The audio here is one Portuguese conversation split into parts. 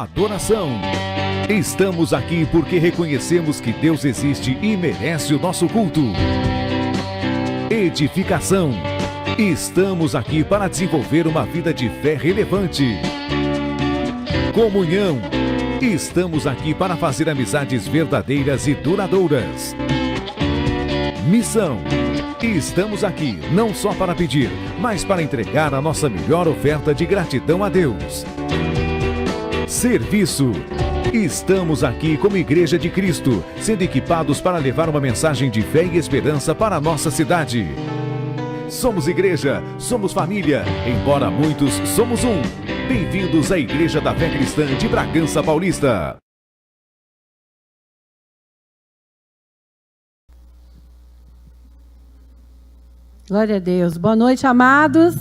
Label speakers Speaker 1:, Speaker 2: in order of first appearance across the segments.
Speaker 1: Adoração. Estamos aqui porque reconhecemos que Deus existe e merece o nosso culto. Edificação. Estamos aqui para desenvolver uma vida de fé relevante. Comunhão. Estamos aqui para fazer amizades verdadeiras e duradouras. Missão. Estamos aqui não só para pedir, mas para entregar a nossa melhor oferta de gratidão a Deus. Serviço. Estamos aqui como Igreja de Cristo, sendo equipados para levar uma mensagem de fé e esperança para a nossa cidade. Somos igreja, somos família, embora muitos somos um. Bem-vindos à Igreja da Fé Cristã de Bragança Paulista.
Speaker 2: Glória a Deus. Boa noite, amados.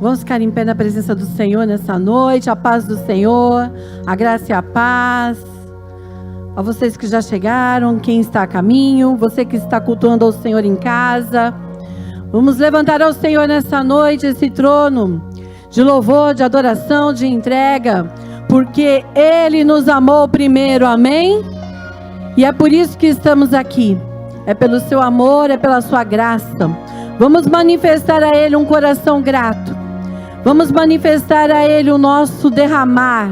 Speaker 2: Vamos ficar em pé na presença do Senhor nessa noite. A paz do Senhor, a graça e a paz. A vocês que já chegaram, quem está a caminho, você que está cultuando ao Senhor em casa. Vamos levantar ao Senhor nessa noite esse trono de louvor, de adoração, de entrega, porque Ele nos amou primeiro, amém? E é por isso que estamos aqui. É pelo seu amor, é pela sua graça. Vamos manifestar a Ele um coração grato. Vamos manifestar a Ele o nosso derramar,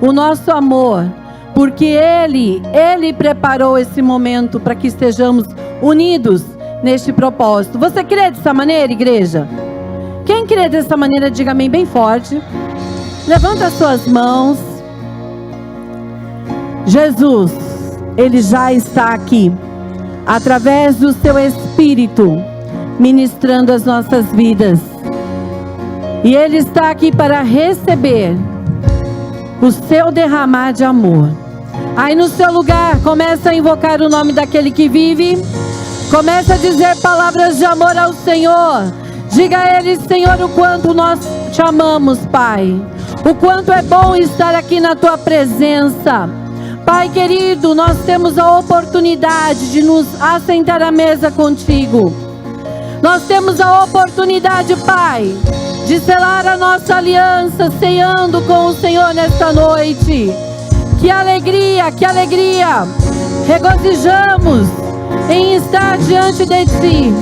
Speaker 2: o nosso amor, porque Ele preparou esse momento para que estejamos unidos neste propósito. Você crê dessa maneira, igreja? Quem crê dessa maneira, diga amém bem forte. Levanta as suas mãos. Jesus, Ele já está aqui, através do seu Espírito, ministrando as nossas vidas. E Ele está aqui para receber o seu derramar de amor. Aí no seu lugar, começa a invocar o nome daquele que vive. Começa a dizer palavras de amor ao Senhor. Diga a Ele, Senhor, o quanto nós te amamos, Pai. O quanto é bom estar aqui na Tua presença. Pai querido, nós temos a oportunidade de nos assentar à mesa contigo. Nós temos a oportunidade, Pai, de selar a nossa aliança, ceando com o Senhor nesta noite. Que alegria, que alegria. Regozijamos em estar diante de Ti.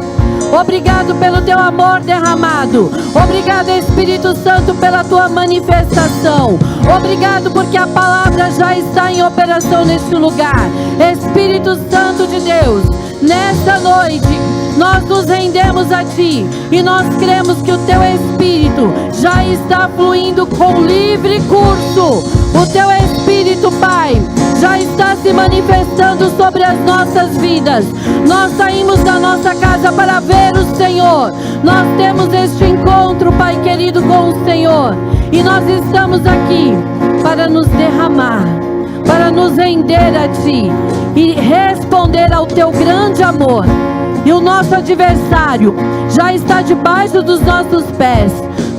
Speaker 2: Obrigado pelo Teu amor derramado. Obrigado, Espírito Santo, pela Tua manifestação. Obrigado porque a palavra já está em operação neste lugar. Espírito Santo de Deus, nesta noite nós nos rendemos a Ti e nós cremos que o Teu Espírito já está fluindo com livre curso. O Teu Espírito, Pai, já está se manifestando sobre as nossas vidas. Nós saímos da nossa casa para ver o Senhor. Nós temos este encontro, Pai querido, com o Senhor. E nós estamos aqui para nos derramar, para nos render a Ti e responder ao Teu grande amor. E o nosso adversário já está debaixo dos nossos pés.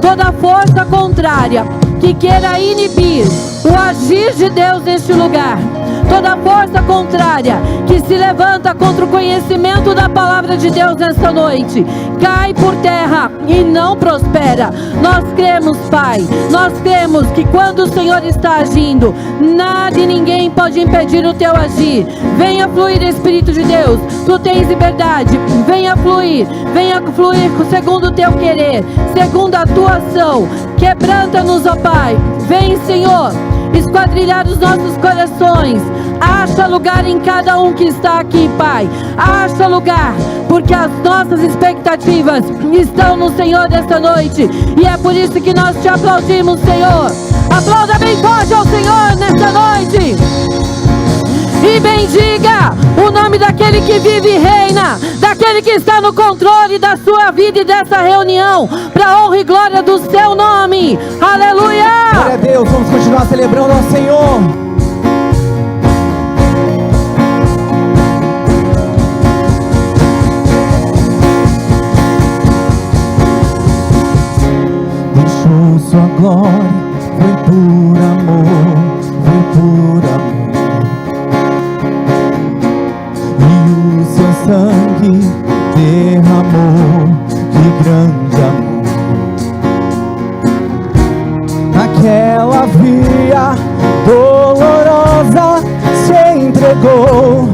Speaker 2: Toda força contrária que queira inibir o agir de Deus neste lugar, toda força contrária que se levanta contra o conhecimento da palavra de Deus nesta noite, cai por terra e não prospera. Nós cremos, Pai, nós cremos que quando o Senhor está agindo, nada e ninguém pode impedir o Teu agir. Venha fluir, Espírito de Deus, Tu tens liberdade. Venha fluir segundo o Teu querer, segundo a Tua ação. Quebranta-nos, ó Pai. Vem, Senhor, esquadrilhar os nossos corações. Acha lugar em cada um que está aqui, Pai. Acha lugar, porque as nossas expectativas estão no Senhor desta noite. E é por isso que nós Te aplaudimos, Senhor. Aplauda bem forte ao Senhor nesta noite. E bendiga o nome daquele que vive e reina, daquele que está no controle da sua vida e dessa reunião, para a honra e glória do Seu nome. Aleluia!
Speaker 3: Glória a Deus, vamos continuar celebrando ao Senhor. Deixou sua glória, foi por amor, foi por amor. E o seu sangue derramou, que grande amor. Naquela via chegou.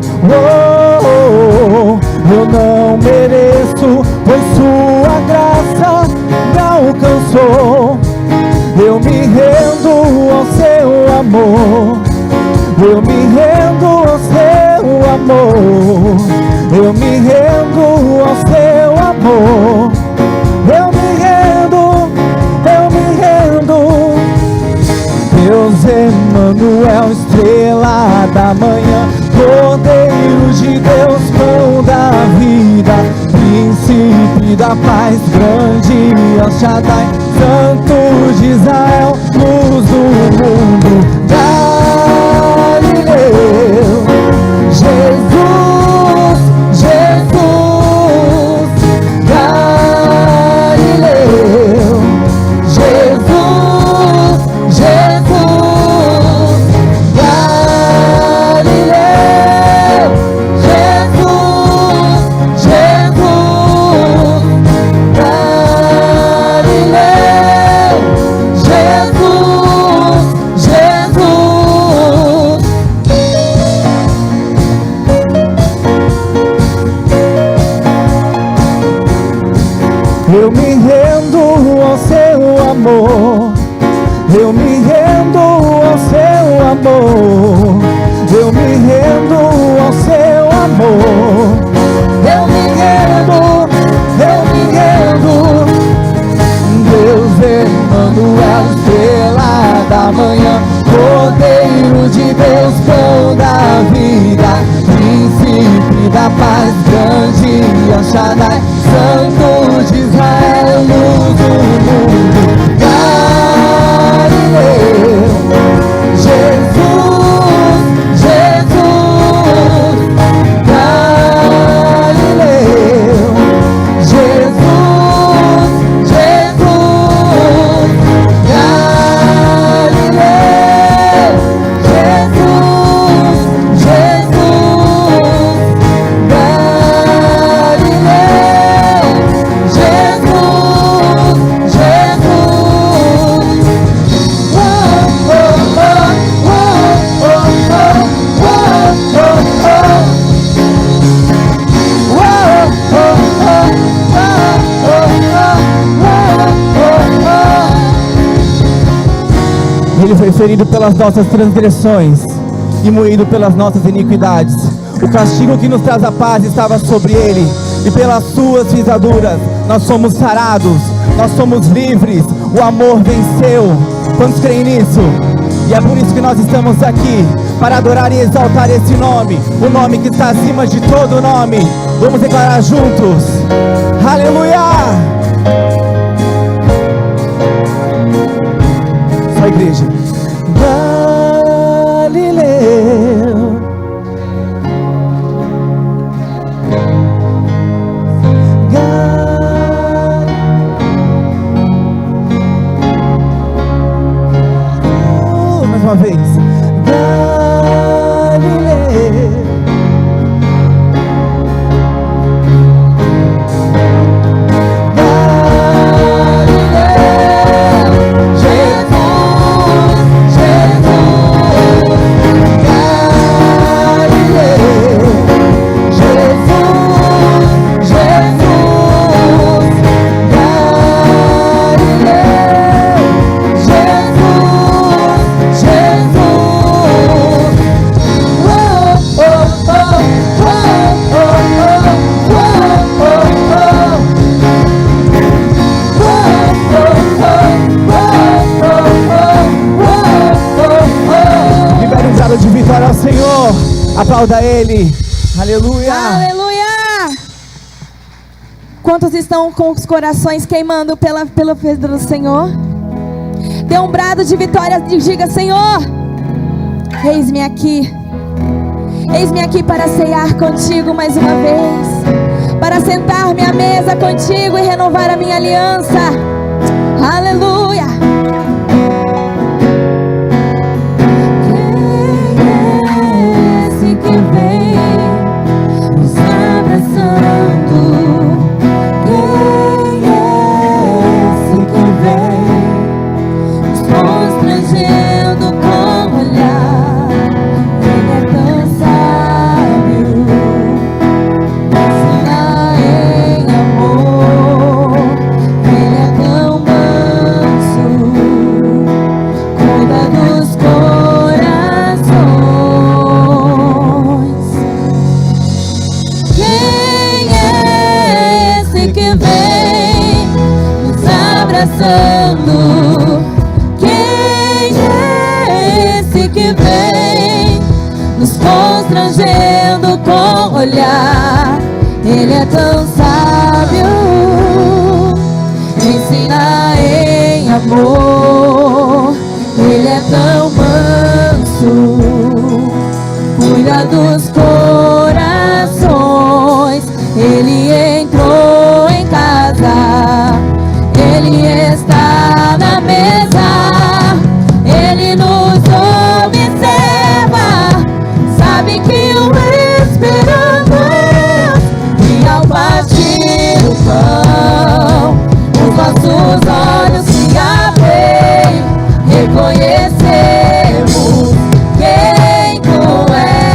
Speaker 3: Eu não mereço, pois sua graça me alcançou. Eu me rendo ao seu amor. Eu me rendo ao seu amor. Eu me rendo ao seu amor. Eu me rendo, eu me rendo. Deus Emanuel, estrela da manhã, Cordeiro de Deus, pão da vida, príncipe da paz, grande El Shaddai, Santo de Israel, luz do mundo, Galileu, Jesus, Jesus, Galileu, Jesus, Jesus, Galileu, Jesus, Jesus, Galileu, Jesus, Jesus. Eu me rendo ao seu amor. Eu me rendo ao seu amor. Eu me rendo ao seu amor. Eu me rendo, eu me rendo. Deus Emanuel, estrela da manhã, Cordeiro de Deus, pão da vida, príncipe da paz, grande El Shaddai, Santo de Israel, luz do mundo, Galileu, Jesus, Jesus, Galileu, Jesus, Jesus, Galileu, Jesus, Jesus, Galileu, Jesus, Jesus. Ele foi ferido pelas nossas transgressões e moído pelas nossas iniquidades. O castigo que nos traz a paz estava sobre ele, e pelas suas pisaduras nós somos sarados, nós somos livres. O amor venceu. Quantos creem nisso? E é por isso que nós estamos aqui, para adorar e exaltar esse nome, o nome que está acima de todo nome. Vamos declarar juntos: aleluia! Só a igreja. Galileu, mais uma vez. Galileu, de vitória ao Senhor. Aplauda Ele. Aleluia.
Speaker 4: Aleluia. Quantos estão com os corações queimando pelo pelo Senhor? Dê um brado de vitória e diga: Senhor, eis-me aqui. Eis-me aqui para ceiar contigo mais uma vez, para sentar-me à mesa contigo e renovar a minha aliança. Aleluia.
Speaker 5: Constrangendo com olhar, ele é tão sábio.
Speaker 4: enchendo com olhar. Ele é tão sábio, ensina em amor. Ele é tão manso, cuida dos corações. Ele entrou em casa, ele está na mesa, ele nos observa, sabe que o esperamos. E ao partir o pão, os nossos olhos se abrem, reconhecemos quem tu és.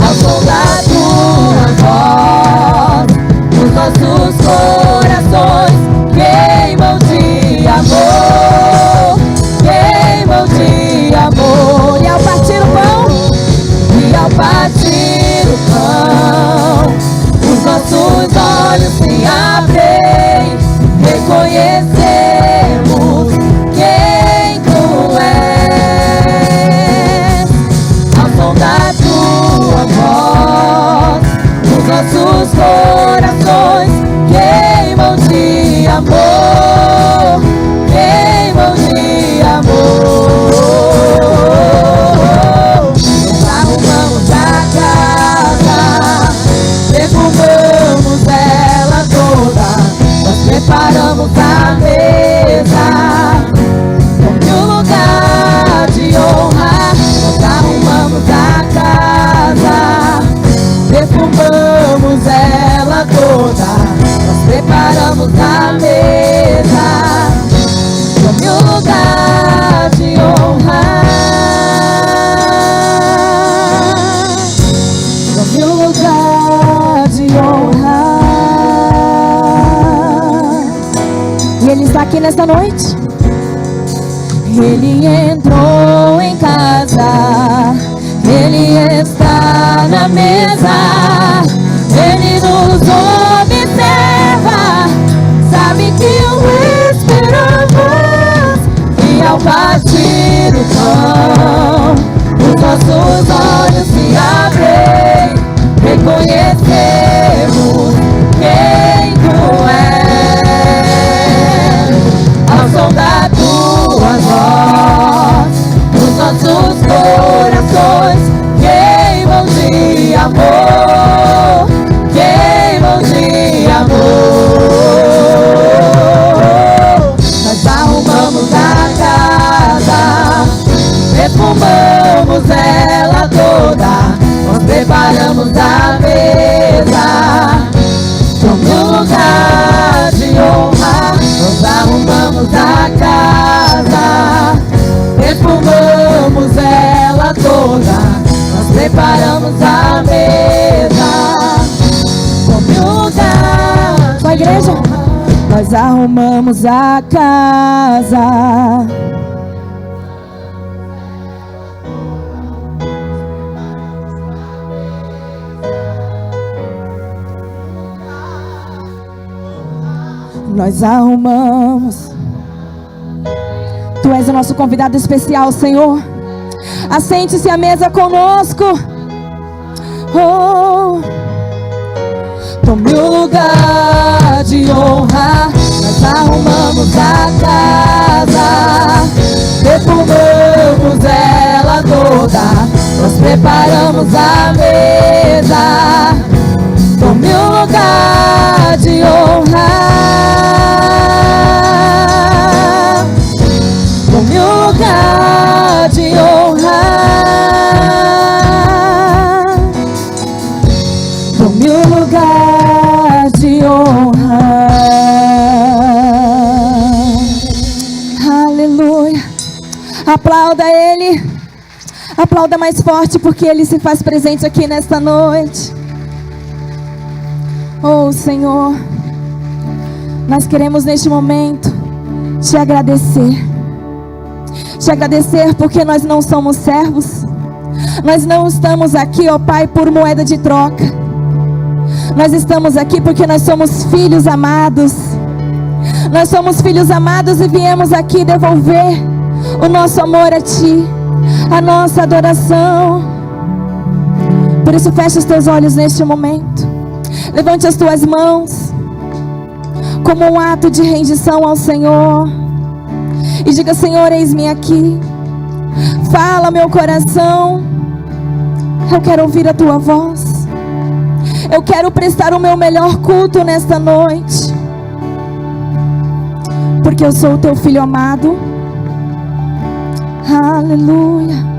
Speaker 4: Ao som da tua voz, os nossos corações queimam de amor, queimam de amor. E ao partir o pão, e ao partir o pão, os nossos olhos se abrem, reconhecemos quem tu és. Ao som da tua voz, os nossos corações queimam de amor, queimam de amor. Nós arrumamos a casa, perfumamos ela toda, nós preparamos a mesa, como um lugar de honra. Nós arrumamos a casa, perfumamos ela toda, nós preparamos a mesa, como um lugar de honra, como um lugar de honra. E Ele está aqui nesta noite. Ele entrou em casa, Ele está na mesa, Ele nos observa, sabe que o esperamos. E ao partir o pão, os nossos olhos se abrem, reconhecemos quem tu és. Ao som da tua voz, os nossos corações queimam de amor, queimam de amor. Nós arrumamos a casa, perfumamos ela toda, nós preparamos a mesa, como um lugar de honra. Nós arrumamos a casa, perfumamos ela toda, nós preparamos a mesa, como um lugar. Só a igreja? Nós arrumamos a casa, nós arrumamos. Tu és o nosso convidado especial, Senhor. Assente-se à mesa conosco. Oh, tome o lugar de honra. Nós arrumamos a casa, perfumamos ela toda, nós preparamos a mesa. Tome o lugar de honra, tome o lugar de honra, tome o lugar de honra. Aleluia. Aplauda Ele, aplauda mais forte, porque Ele se faz presente aqui nesta noite. Oh Senhor, nós queremos neste momento te agradecer. Te agradecer porque nós não somos servos. Nós não estamos aqui, ó Pai, por moeda de troca. Nós estamos aqui porque nós somos filhos amados. Nós somos filhos amados e viemos aqui devolver o nosso amor a Ti, a nossa adoração. Por isso fecha os teus olhos neste momento. Levante as tuas mãos como um ato de rendição ao Senhor. E diga: Senhor, eis-me aqui. Fala meu coração. Eu quero ouvir a tua voz. Eu quero prestar o meu melhor culto nesta noite. Porque eu sou o teu filho amado. Aleluia.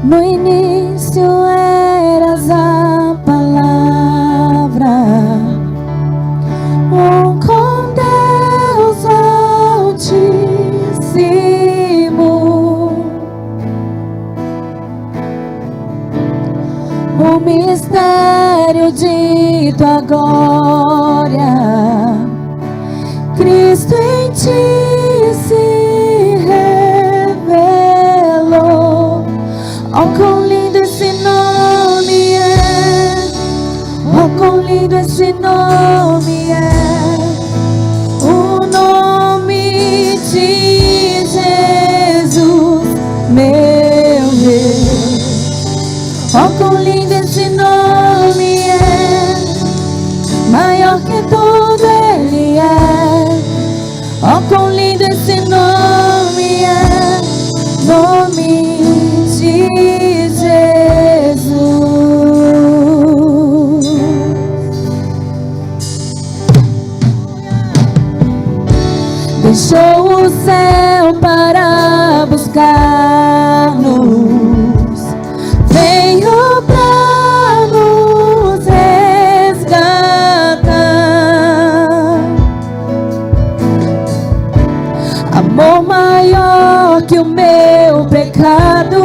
Speaker 4: No início eras a palavra, com Deus Altíssimo. O mistério de tua glória, Cristo em ti se revelou. Oh, quão lindo esse nome é! Oh, quão lindo esse nome é! O nome de Jesus, meu Deus. Oh, quão lindo esse nome é! Maior que tudo Ele é. Oh, quão lindo esse nome é! Nome de Jesus. Deixou o céu para buscar-nos, veio para nos resgatar. Amor maior que o meu pecado.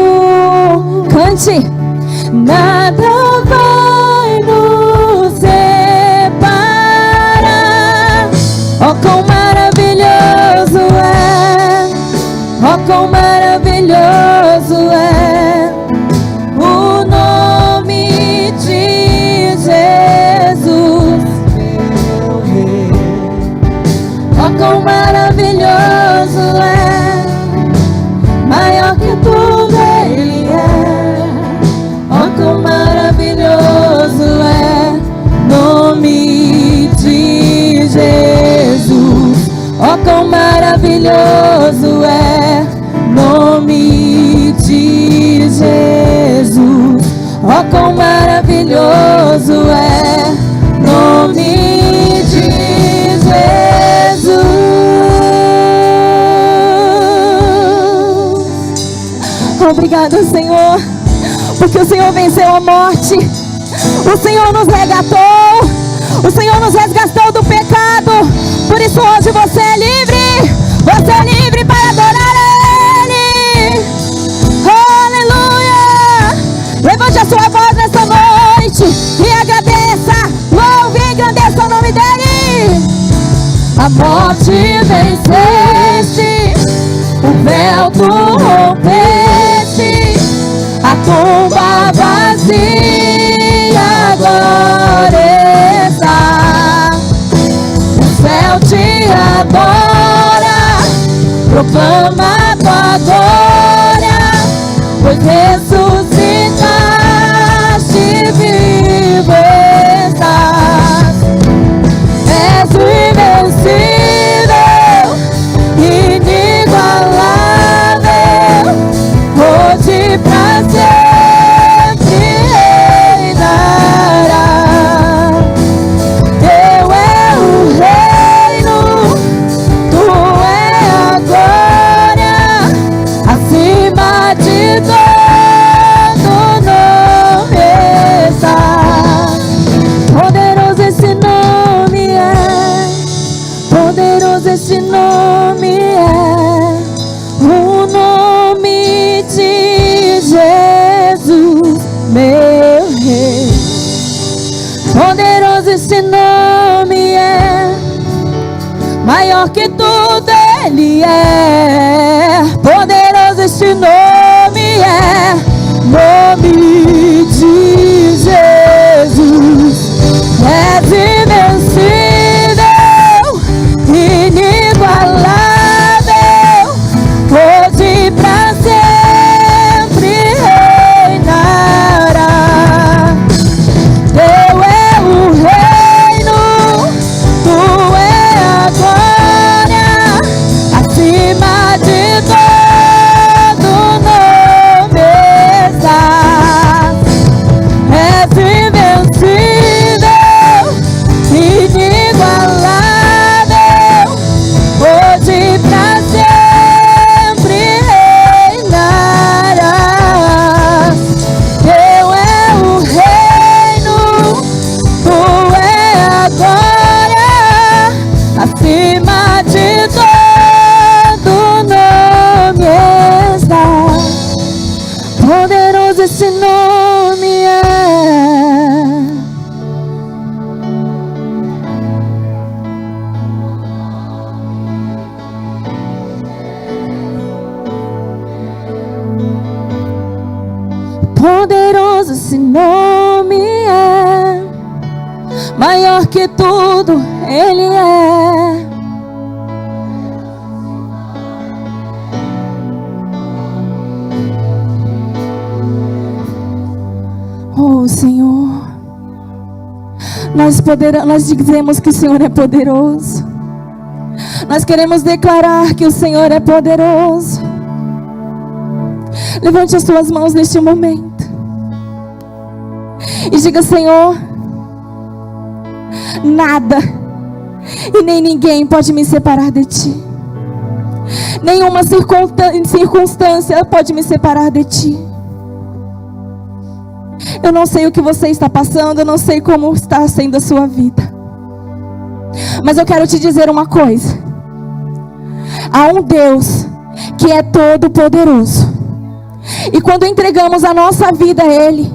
Speaker 4: Cante. Nada vai nos separar. Oh, quão maravilhoso é! Oh, quão maravilhoso é o nome de Jesus, meu Rei. Oh, quão maravilhoso é! Maior que tudo Ele é. Oh, quão maravilhoso é nome de Jesus. Oh, quão maravilhoso é nome de Jesus. Oh, quão maravilhoso é nome de Jesus. Obrigada, Senhor, porque o Senhor venceu a morte. O Senhor nos resgatou. O Senhor nos resgatou do pecado. Por isso hoje você é livre. Você é livre para adorar a Ele. Aleluia. Levante a sua voz nessa noite e agradeça. Louve e engrandeça o nome dEle. A morte venceste, o véu tu rompeste, a tumba vazia agora está. O céu te adora, proclama tua glória, pois ressuscitaste, vivo estás. És o invencível, inigualável, hoje pra sempre reinará. Teu é o reino, tu é a glória, acima de todo nome está. Poderoso esse nome é, poderoso esse nome é, o nome de Jesus, meu Rei. Poderoso esse nome é, maior que tudo Ele é. Poderoso esse nome é, nome de Jesus. És invencível, inigualável, hoje pra sempre Poderoso esse nome é, maior que tudo Ele é. Oh Senhor, nós dizemos que o Senhor é poderoso. Nós queremos declarar que o Senhor é poderoso. Levante as suas mãos neste momento e diga: Senhor, nada e nem ninguém pode me separar de Ti. Nenhuma circunstância pode me separar de Ti. Eu não sei o que você está passando, eu não sei como está sendo a sua vida, mas eu quero te dizer uma coisa: há um Deus que é todo poderoso. E quando entregamos a nossa vida a Ele,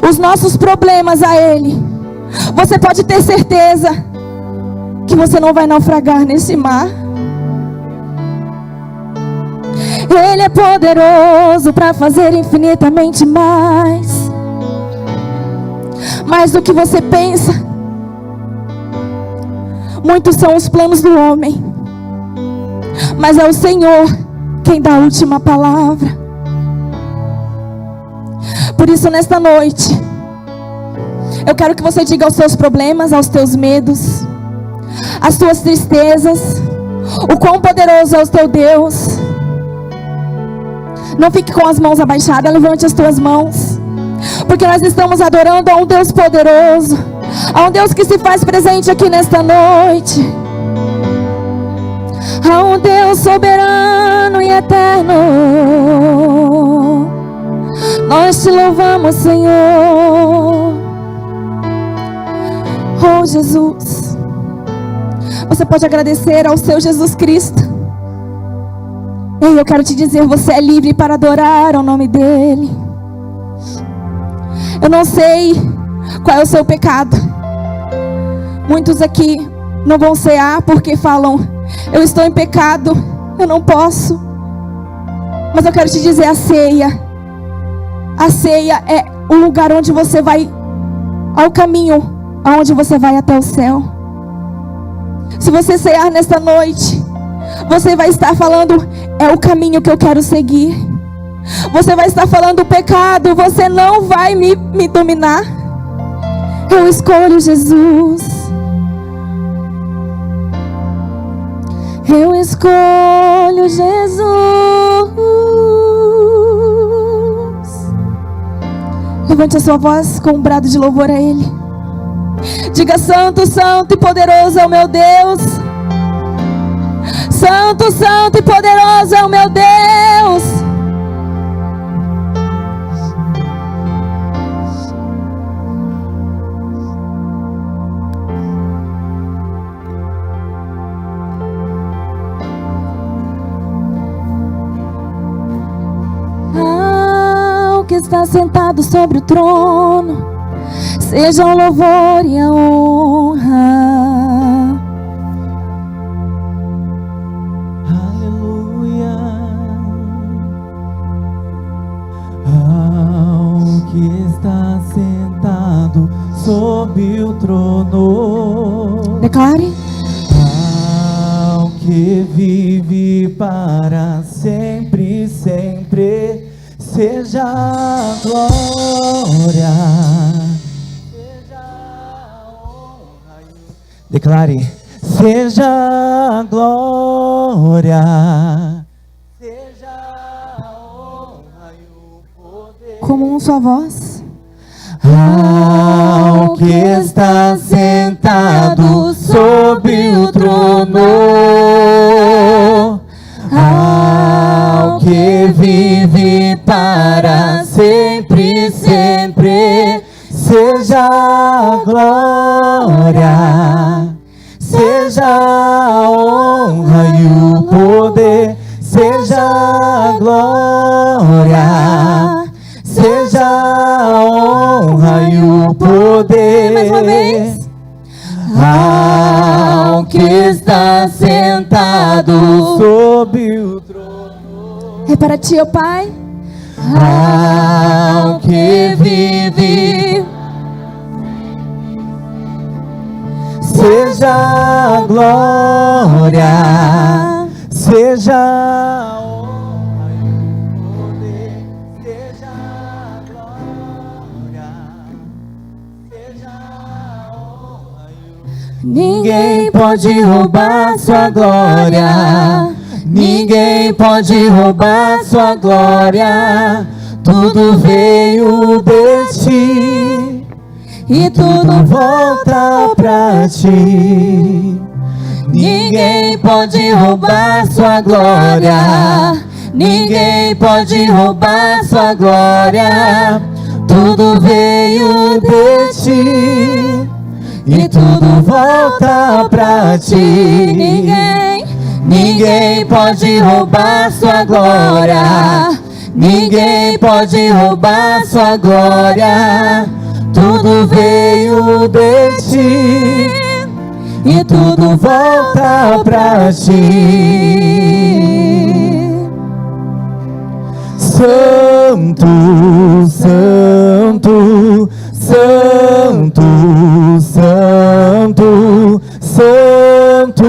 Speaker 4: os nossos problemas a Ele, você pode ter certeza que você não vai naufragar nesse mar. Ele é poderoso para fazer infinitamente mais do que você pensa. Muitos são os planos do homem, mas é o Senhor quem dá a última palavra. Por isso, nesta noite, eu quero que você diga aos seus problemas, aos teus medos, às tuas tristezas, o quão poderoso é o teu Deus. Não fique com as mãos abaixadas, levante as tuas mãos, porque nós estamos adorando a um Deus poderoso, a um Deus que se faz presente aqui nesta noite, a um Deus soberano e eterno. Nós te louvamos, Senhor. Oh Jesus, você pode agradecer ao seu Jesus Cristo. Ei, eu quero te dizer, você é livre para adorar ao nome dEle. Eu não sei qual é o seu pecado. Muitos aqui não vão cear porque falam: eu estou em pecado, eu não posso. Mas eu quero te dizer, a ceia é o lugar onde você vai, ao caminho aonde você vai até o céu. Se você cear nesta noite, você vai estar falando: é o caminho que eu quero seguir. Você vai estar falando: o pecado, você não vai me dominar. Eu escolho Jesus. Eu escolho Jesus. Levante a sua voz com um brado de louvor a Ele. Diga: santo, santo e poderoso é o meu Deus. Santo, santo e poderoso é o meu Deus. Que está sentado sobre o trono, seja o louvor e a honra.
Speaker 3: Aleluia. Ao que está sentado sobre o trono,
Speaker 4: Declare.
Speaker 3: Ao que vive para sempre, sempre, seja a glória, seja a honra. Declare: seja a glória, seja a honra e o poder.
Speaker 4: Como uma só voz.
Speaker 3: Ao que está sentado sobre o trono, ao que vive para sempre, sempre, seja a glória, seja a honra e o poder, seja a glória, seja a honra e o poder.
Speaker 4: Mais uma vez.
Speaker 3: Ao que está sentado sobre o trono.
Speaker 4: É para ti, ó Pai.
Speaker 3: ao que vive, seja a glória, seja a honra e o poder, seja a glória, seja a honra e o poder. Ninguém pode roubar sua glória, ninguém pode roubar sua glória, tudo veio de ti e tudo volta pra ti. Ninguém pode roubar sua glória, ninguém pode roubar sua glória, tudo veio de ti e tudo volta pra ti. Ninguém pode roubar sua glória, ninguém pode roubar sua glória, tudo veio de ti e tudo volta pra ti. Santo, santo, santo, santo, santo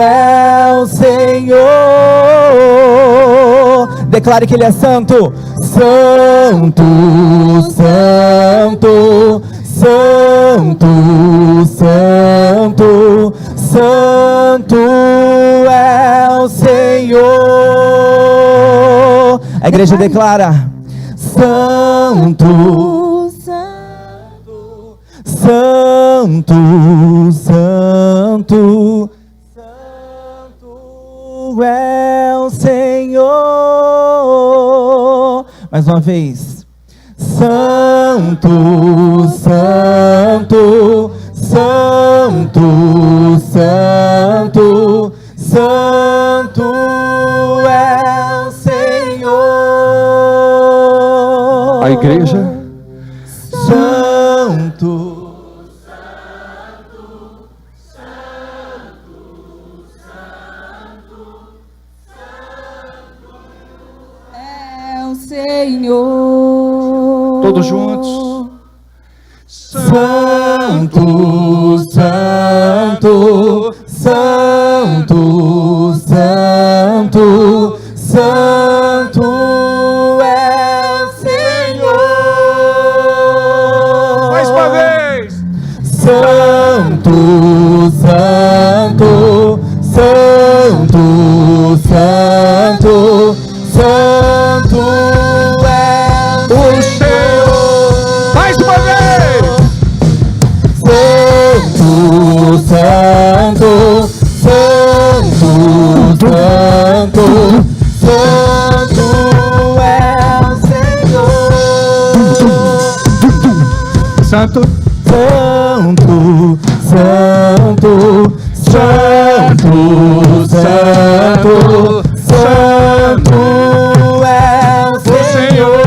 Speaker 3: é o Senhor. Declare que Ele é santo. Santo, santo, santo, santo, santo é o Senhor. A igreja declara: Santo, santo, santo, santo, santo é o Senhor. Mais uma vez. Santo, santo, santo, santo, santo é o Senhor.
Speaker 5: A igreja.
Speaker 3: Santo, santo, santo, santo, santo é o Senhor.
Speaker 5: Todos juntos.
Speaker 3: Santo, santo, santo, santo, santo é o Senhor.
Speaker 5: Mais uma vez.
Speaker 3: Santo, santo, santo, santo, santo é o Senhor.
Speaker 5: Mais uma vez.
Speaker 3: Santo, santo, santo, santo é o Senhor.
Speaker 5: Santo.
Speaker 3: Santo, santo, santo, santo, santo é o Senhor.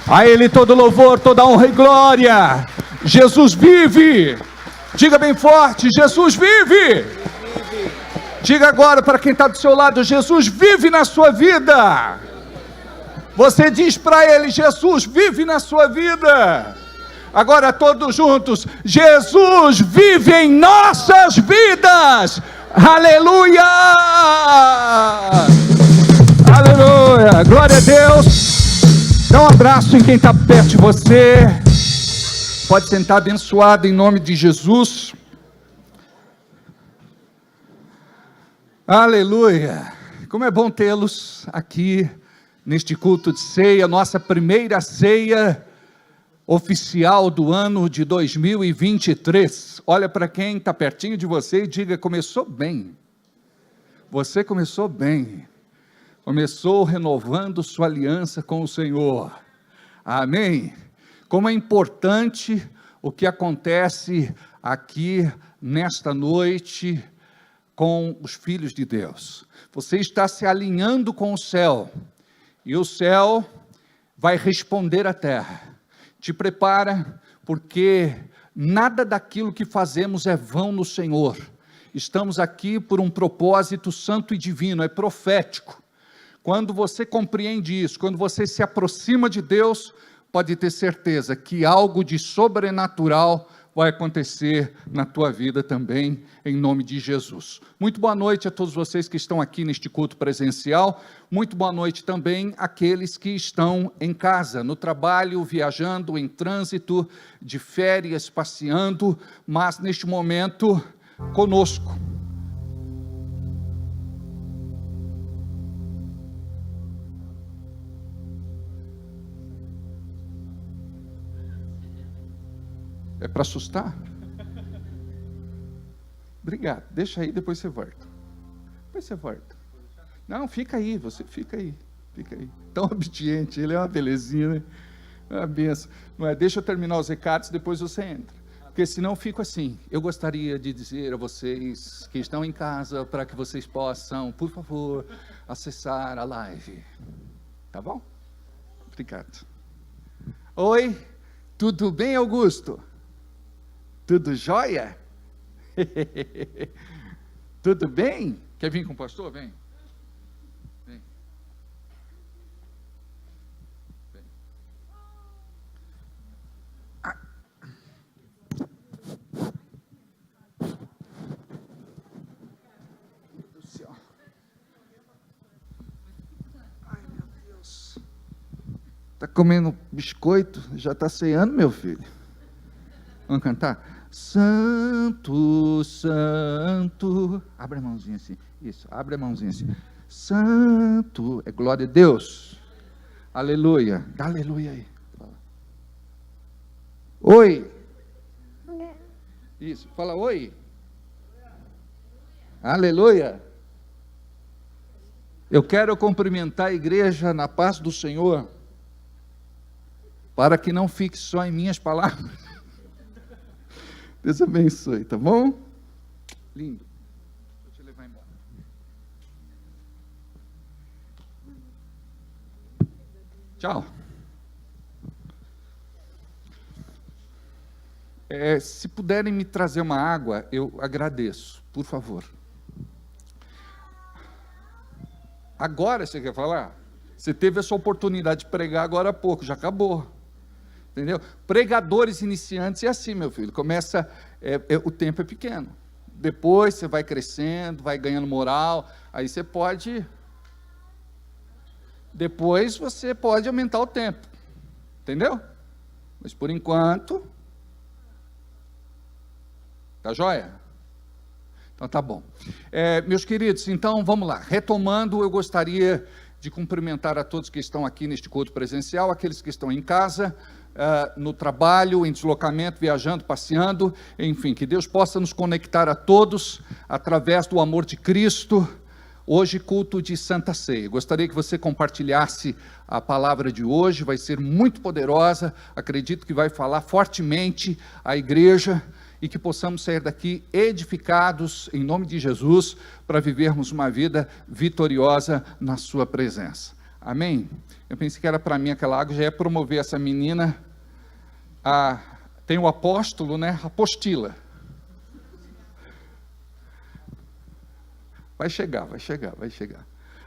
Speaker 5: A Ele todo louvor, toda honra e glória. Jesus vive. Diga bem forte: Jesus vive. Diga agora para quem está do seu lado: Jesus vive na sua vida. Você diz para Ele: Jesus vive na sua vida. Agora todos juntos: Jesus vive em nossas vidas. Aleluia! Aleluia! Glória a Deus! Dá um abraço em quem está perto de você. Pode sentar, abençoado em nome de Jesus. Aleluia! Como é bom tê-los aqui neste culto de ceia, nossa primeira ceia oficial do ano de 2023. Olha para quem está pertinho de você e diga: começou bem. Você começou bem. Começou renovando sua aliança com o Senhor. Amém? Como é importante o que acontece aqui nesta noite com os filhos de Deus. Você está se alinhando com o céu, e o céu vai responder à terra. Te prepara, porque Nada daquilo que fazemos é vão no Senhor. Estamos aqui por um propósito santo e divino, é profético. Quando você compreende isso, quando você se aproxima de Deus, pode ter certeza que algo de sobrenatural vai acontecer na tua vida também, em nome de Jesus. Muito boa noite a todos vocês que estão aqui neste culto presencial. Muito boa noite também àqueles que estão em casa, no trabalho, viajando, em trânsito, de férias, passeando, mas neste momento conosco. É para assustar? Obrigado, deixa aí, depois você volta. Não, fica aí, você fica aí. Tão obediente, ele é uma belezinha, né? É uma benção. Não é? Deixa eu terminar os recados, depois você entra. Porque senão eu fico assim. Eu gostaria de dizer a vocês que estão em casa, para que vocês possam, por favor, acessar a live. Tá bom? Obrigado. Oi, tudo bem, Augusto? Tudo jóia? Tudo bem? Quer vir com o pastor? Vem. Vem. Ah. Meu Deus do céu. Ai, meu Deus. Está comendo biscoito? Já está ceando, meu filho? Vamos cantar? Santo, santo. Abre a mãozinha assim. Isso, abre a mãozinha assim. Santo, é glória a Deus. Aleluia. Dá aleluia aí. Oi. Isso, fala oi. Aleluia. Eu quero cumprimentar a igreja na paz do Senhor, para que não fique só em minhas palavras. Deus abençoe, tá bom? Lindo. Vou te levar embora. Tchau. Se puderem me trazer uma água, eu agradeço, por favor. Agora você quer falar? Você teve essa oportunidade de pregar agora há pouco, já acabou. Entendeu? Pregadores iniciantes é assim, meu filho, começa, o tempo é pequeno, depois você vai crescendo, vai ganhando moral, aí você pode, depois você pode aumentar o tempo, entendeu? Mas por enquanto, tá joia? Então tá bom. Meus queridos, então vamos lá, retomando, eu gostaria de cumprimentar a todos que estão aqui neste culto presencial, aqueles que estão em casa, no trabalho, em deslocamento, viajando, passeando, enfim, que Deus possa nos conectar a todos através do amor de Cristo. Hoje, culto de Santa Ceia. Gostaria que você compartilhasse a palavra de hoje, vai ser muito poderosa, acredito que vai falar fortemente à igreja e que possamos sair daqui edificados, em nome de Jesus, para vivermos uma vida vitoriosa na sua presença. Amém? Eu pensei que era para mim aquela água, já ia promover essa menina. Tem o apóstolo, né? Apostila. Vai chegar.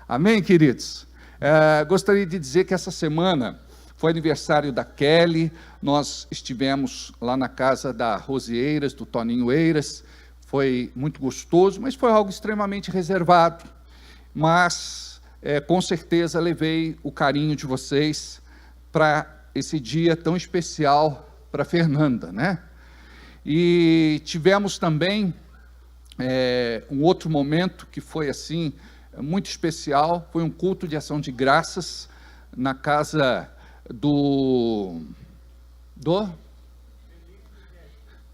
Speaker 5: Amém, queridos? Gostaria de dizer que essa semana foi aniversário da Kelly, nós estivemos lá na casa da Rose Eiras, do Toninho Eiras, foi muito gostoso, mas foi algo extremamente reservado, mas com certeza levei o carinho de vocês para esse dia tão especial para Fernanda, né? E tivemos também um outro momento que foi assim, muito especial, foi um culto de ação de graças na casa do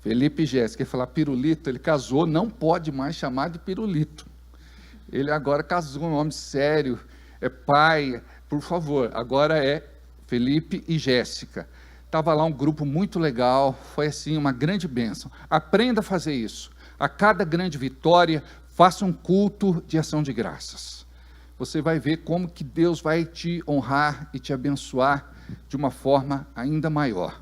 Speaker 5: Felipe e Jéssica. Ia falar pirulito, ele casou, não pode mais chamar de pirulito, ele agora casou, um homem sério, é pai, por favor, agora é Felipe e Jéssica. Estava lá um grupo muito legal, foi assim uma grande bênção. Aprenda a fazer isso, a cada grande vitória, faça um culto de ação de graças, você vai ver como que Deus vai te honrar e te abençoar de uma forma ainda maior.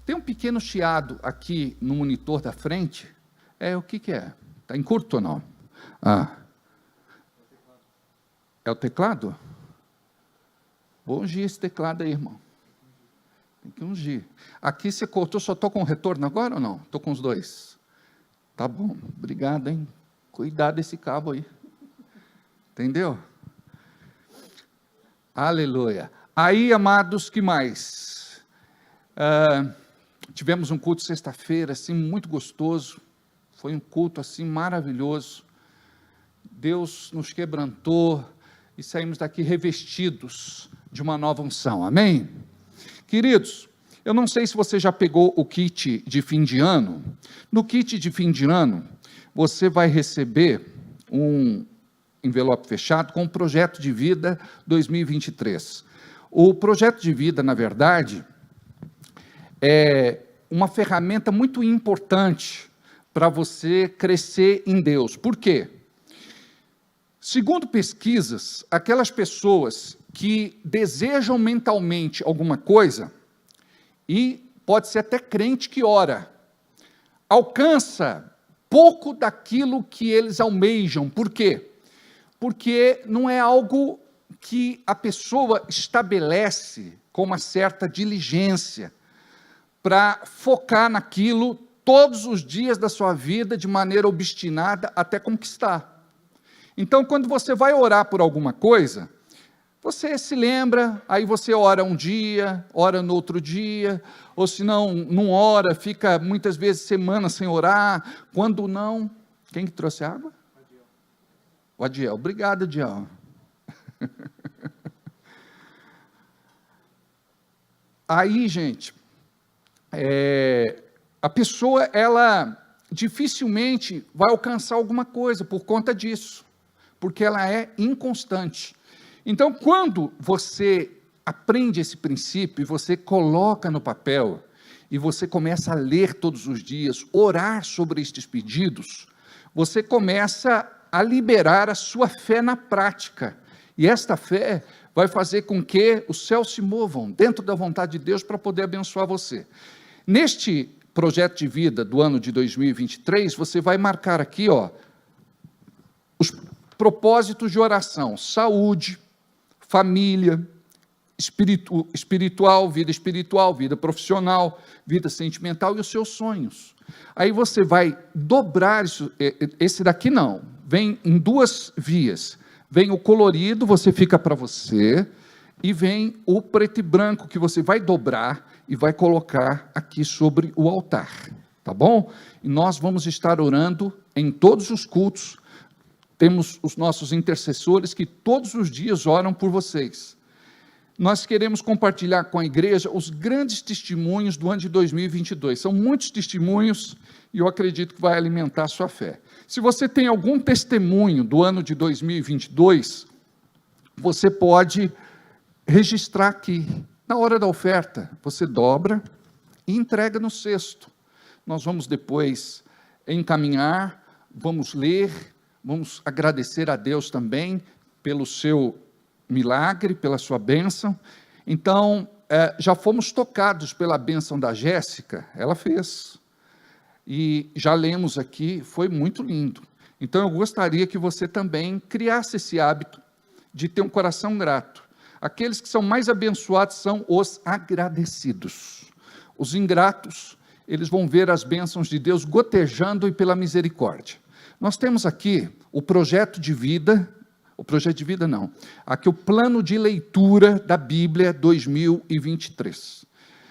Speaker 5: Tem um pequeno chiado aqui no monitor da frente. O que é? Está em curto ou não? É o teclado? Vou ungir esse teclado aí, irmão. Tem que ungir. Aqui você cortou, só estou com o retorno agora ou não? Estou com os dois. Tá bom, obrigado, hein? Cuidado desse cabo aí. Entendeu? Aleluia. Aí, amados, que mais? Tivemos um culto sexta-feira, assim, muito gostoso. Foi um culto, assim, maravilhoso. Deus nos quebrantou e saímos daqui revestidos de uma nova unção. Amém? Queridos, eu não sei se você já pegou o kit de fim de ano. No kit de fim de ano, você vai receber um envelope fechado com o Projeto de Vida 2023. O Projeto de Vida, na verdade, é uma ferramenta muito importante para você crescer em Deus. Por quê? Segundo pesquisas, aquelas pessoas que desejam mentalmente alguma coisa, e pode ser até crente que ora, alcança pouco daquilo que eles almejam. Por quê? Porque não é algo que a pessoa estabelece com uma certa diligência para focar naquilo todos os dias da sua vida de maneira obstinada até conquistar. Então, quando você vai orar por alguma coisa, você se lembra, aí você ora um dia, ora no outro dia, ou se não ora, fica muitas vezes semanas sem orar. Quando não, quem que trouxe água? O Adiel. Obrigado, Adiel. Aí, gente, a pessoa, ela dificilmente vai alcançar alguma coisa por conta disso, porque ela é inconstante. Então, quando você aprende esse princípio e você coloca no papel, e você começa a ler todos os dias, orar sobre estes pedidos, você começa a liberar a sua fé na prática. E esta fé vai fazer com que os céus se movam dentro da vontade de Deus para poder abençoar você. Neste projeto de vida do ano de 2023, você vai marcar aqui, os propósitos de oração: saúde, família, espiritual, vida profissional, vida sentimental e os seus sonhos. Aí você vai dobrar isso. Esse daqui não, vem em duas vias. Vem o colorido, você fica para você, e vem o preto e branco, que você vai dobrar e vai colocar aqui sobre o altar, tá bom? E nós vamos estar orando em todos os cultos. Temos os nossos intercessores que todos os dias oram por vocês. Nós queremos compartilhar com a igreja os grandes testemunhos do ano de 2022. São muitos testemunhos e eu acredito que vai alimentar a sua fé. Se você tem algum testemunho do ano de 2022, você pode registrar aqui. Na hora da oferta, você dobra e entrega no cesto. Nós vamos depois encaminhar, vamos ler, vamos agradecer a Deus também pelo seu milagre, pela sua bênção. Então, já fomos tocados pela bênção da Jéssica, ela fez. E já lemos aqui, foi muito lindo. Então, eu gostaria que você também criasse esse hábito de ter um coração grato. Aqueles que são mais abençoados são os agradecidos. Os ingratos, eles vão ver as bênçãos de Deus gotejando e pela misericórdia. Nós temos aqui o projeto de vida, aqui o plano de leitura da Bíblia 2023.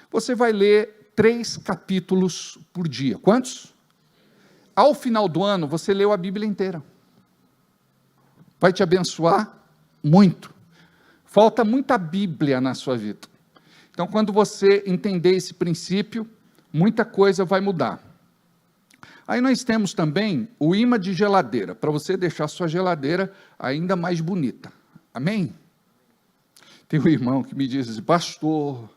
Speaker 5: Você vai ler 3 capítulos por dia. Quantos? Ao final do ano, você leu a Bíblia inteira. Vai te abençoar muito. Falta muita Bíblia na sua vida. Então, quando você entender esse princípio, muita coisa vai mudar. Aí nós temos também o imã de geladeira, para você deixar sua geladeira ainda mais bonita. Amém? Tem um irmão que me diz assim: pastor,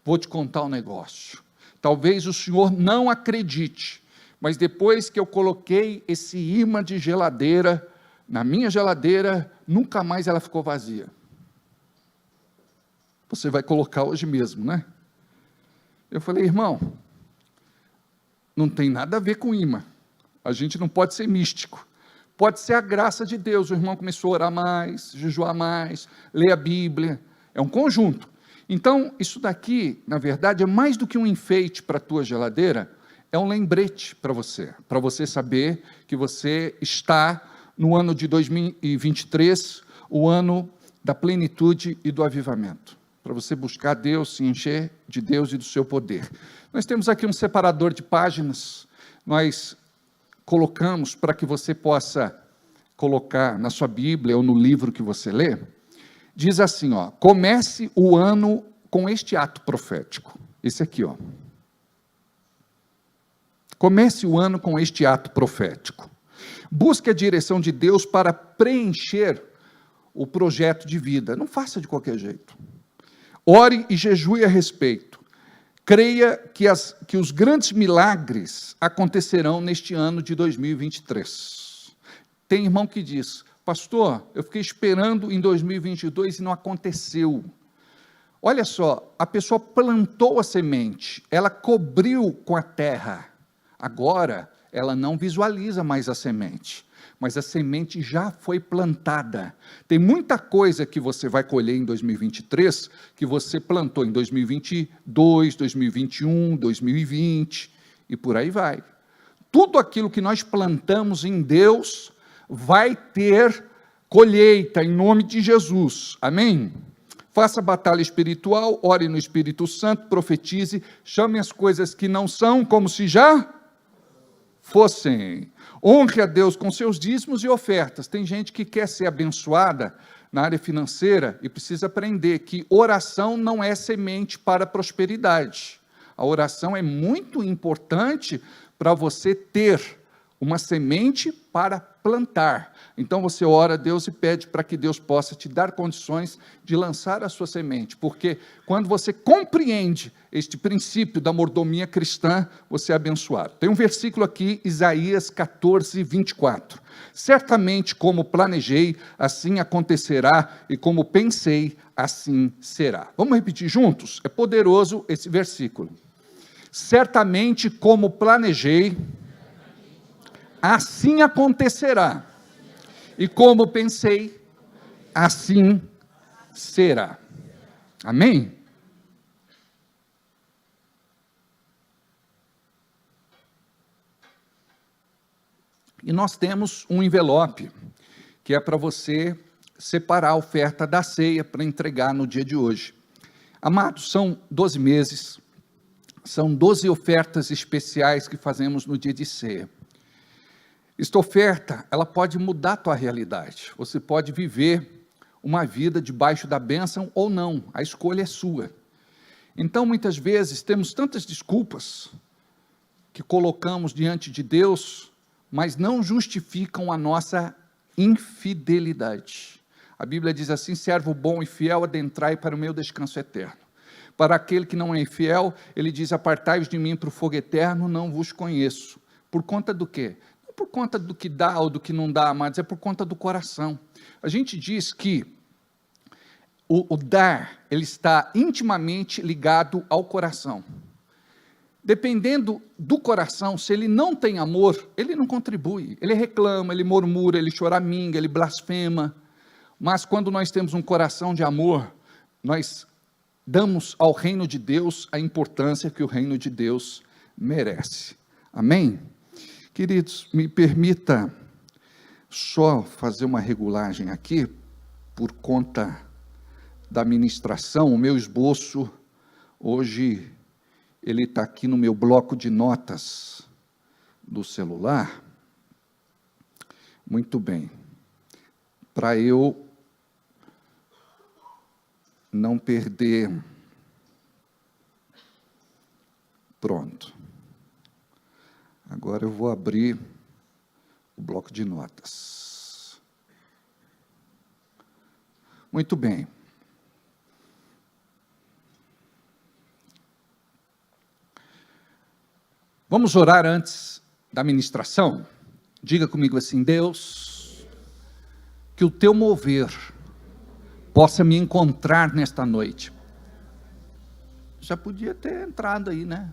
Speaker 5: vou te contar um negócio. Talvez o senhor não acredite, mas depois que eu coloquei esse imã de geladeira na minha geladeira, nunca mais ela ficou vazia. Você vai colocar hoje mesmo, né? Eu falei: irmão, não tem nada a ver com imã. A gente não pode ser místico. Pode ser a graça de Deus. O irmão começou a orar mais, jejuar mais, ler a Bíblia. É um conjunto. Então, isso daqui, na verdade, é mais do que um enfeite para a tua geladeira, é um lembrete para você saber que você está no ano de 2023, o ano da plenitude e do avivamento, para você buscar Deus, se encher de Deus e do seu poder. Nós temos aqui um separador de páginas, nós colocamos para que você possa colocar na sua Bíblia ou no livro que você lê, diz assim, ó, comece o ano com este ato profético, esse aqui, ó. Comece o ano com este ato profético. Busque a direção de Deus para preencher o projeto de vida. Não faça de qualquer jeito. Ore e jejue a respeito. Creia que os grandes milagres acontecerão neste ano de 2023. Tem irmão que diz, pastor, eu fiquei esperando em 2022 e não aconteceu. Olha só, a pessoa plantou a semente, ela cobriu com a terra. Agora, ela não visualiza mais a semente, mas a semente já foi plantada. Tem muita coisa que você vai colher em 2023, que você plantou em 2022, 2021, 2020, e por aí vai. Tudo aquilo que nós plantamos em Deus, vai ter colheita, em nome de Jesus, amém? Faça batalha espiritual, ore no Espírito Santo, profetize, chame as coisas que não são como se já fossem. Honre a Deus com seus dízimos e ofertas. Tem gente que quer ser abençoada na área financeira e precisa aprender que oração não é semente para prosperidade. A oração é muito importante para você ter uma semente para plantar. Então você ora a Deus e pede para que Deus possa te dar condições de lançar a sua semente, porque quando você compreende este princípio da mordomia cristã, você é abençoado. Tem um versículo aqui, Isaías 14, 24. Certamente como planejei, assim acontecerá, e como pensei, assim será. Vamos repetir juntos? É poderoso esse versículo. Certamente como planejei, assim acontecerá, e como pensei, assim será. Amém? E nós temos um envelope, que é para você separar a oferta da ceia para entregar no dia de hoje. Amados, são 12 meses, são 12 ofertas especiais que fazemos no dia de ceia. Esta oferta, ela pode mudar a tua realidade. Você pode viver uma vida debaixo da bênção ou não. A escolha é sua. Então, muitas vezes, temos tantas desculpas que colocamos diante de Deus, mas não justificam a nossa infidelidade. A Bíblia diz assim, servo bom e fiel, adentrai para o meu descanso eterno. Para aquele que não é infiel, ele diz, apartai-vos de mim para o fogo eterno, não vos conheço. Por conta do quê? Por conta do que dá ou do que não dá, mas é por conta do coração. A gente diz que o dar, ele está intimamente ligado ao coração. Dependendo do coração, se ele não tem amor, ele não contribui. Ele reclama, ele murmura, ele choraminga, ele blasfema. Mas quando nós temos um coração de amor, nós damos ao reino de Deus a importância que o reino de Deus merece. Amém? Queridos, me permita só fazer uma regulagem aqui, por conta da ministração. O meu esboço, hoje, ele está aqui no meu bloco de notas do celular. Muito bem. Para eu não perder. Pronto. Agora eu vou abrir o bloco de notas. Muito bem. Vamos orar antes da ministração? Diga comigo assim, Deus, que o teu mover possa me encontrar nesta noite. Já podia ter entrado aí, né?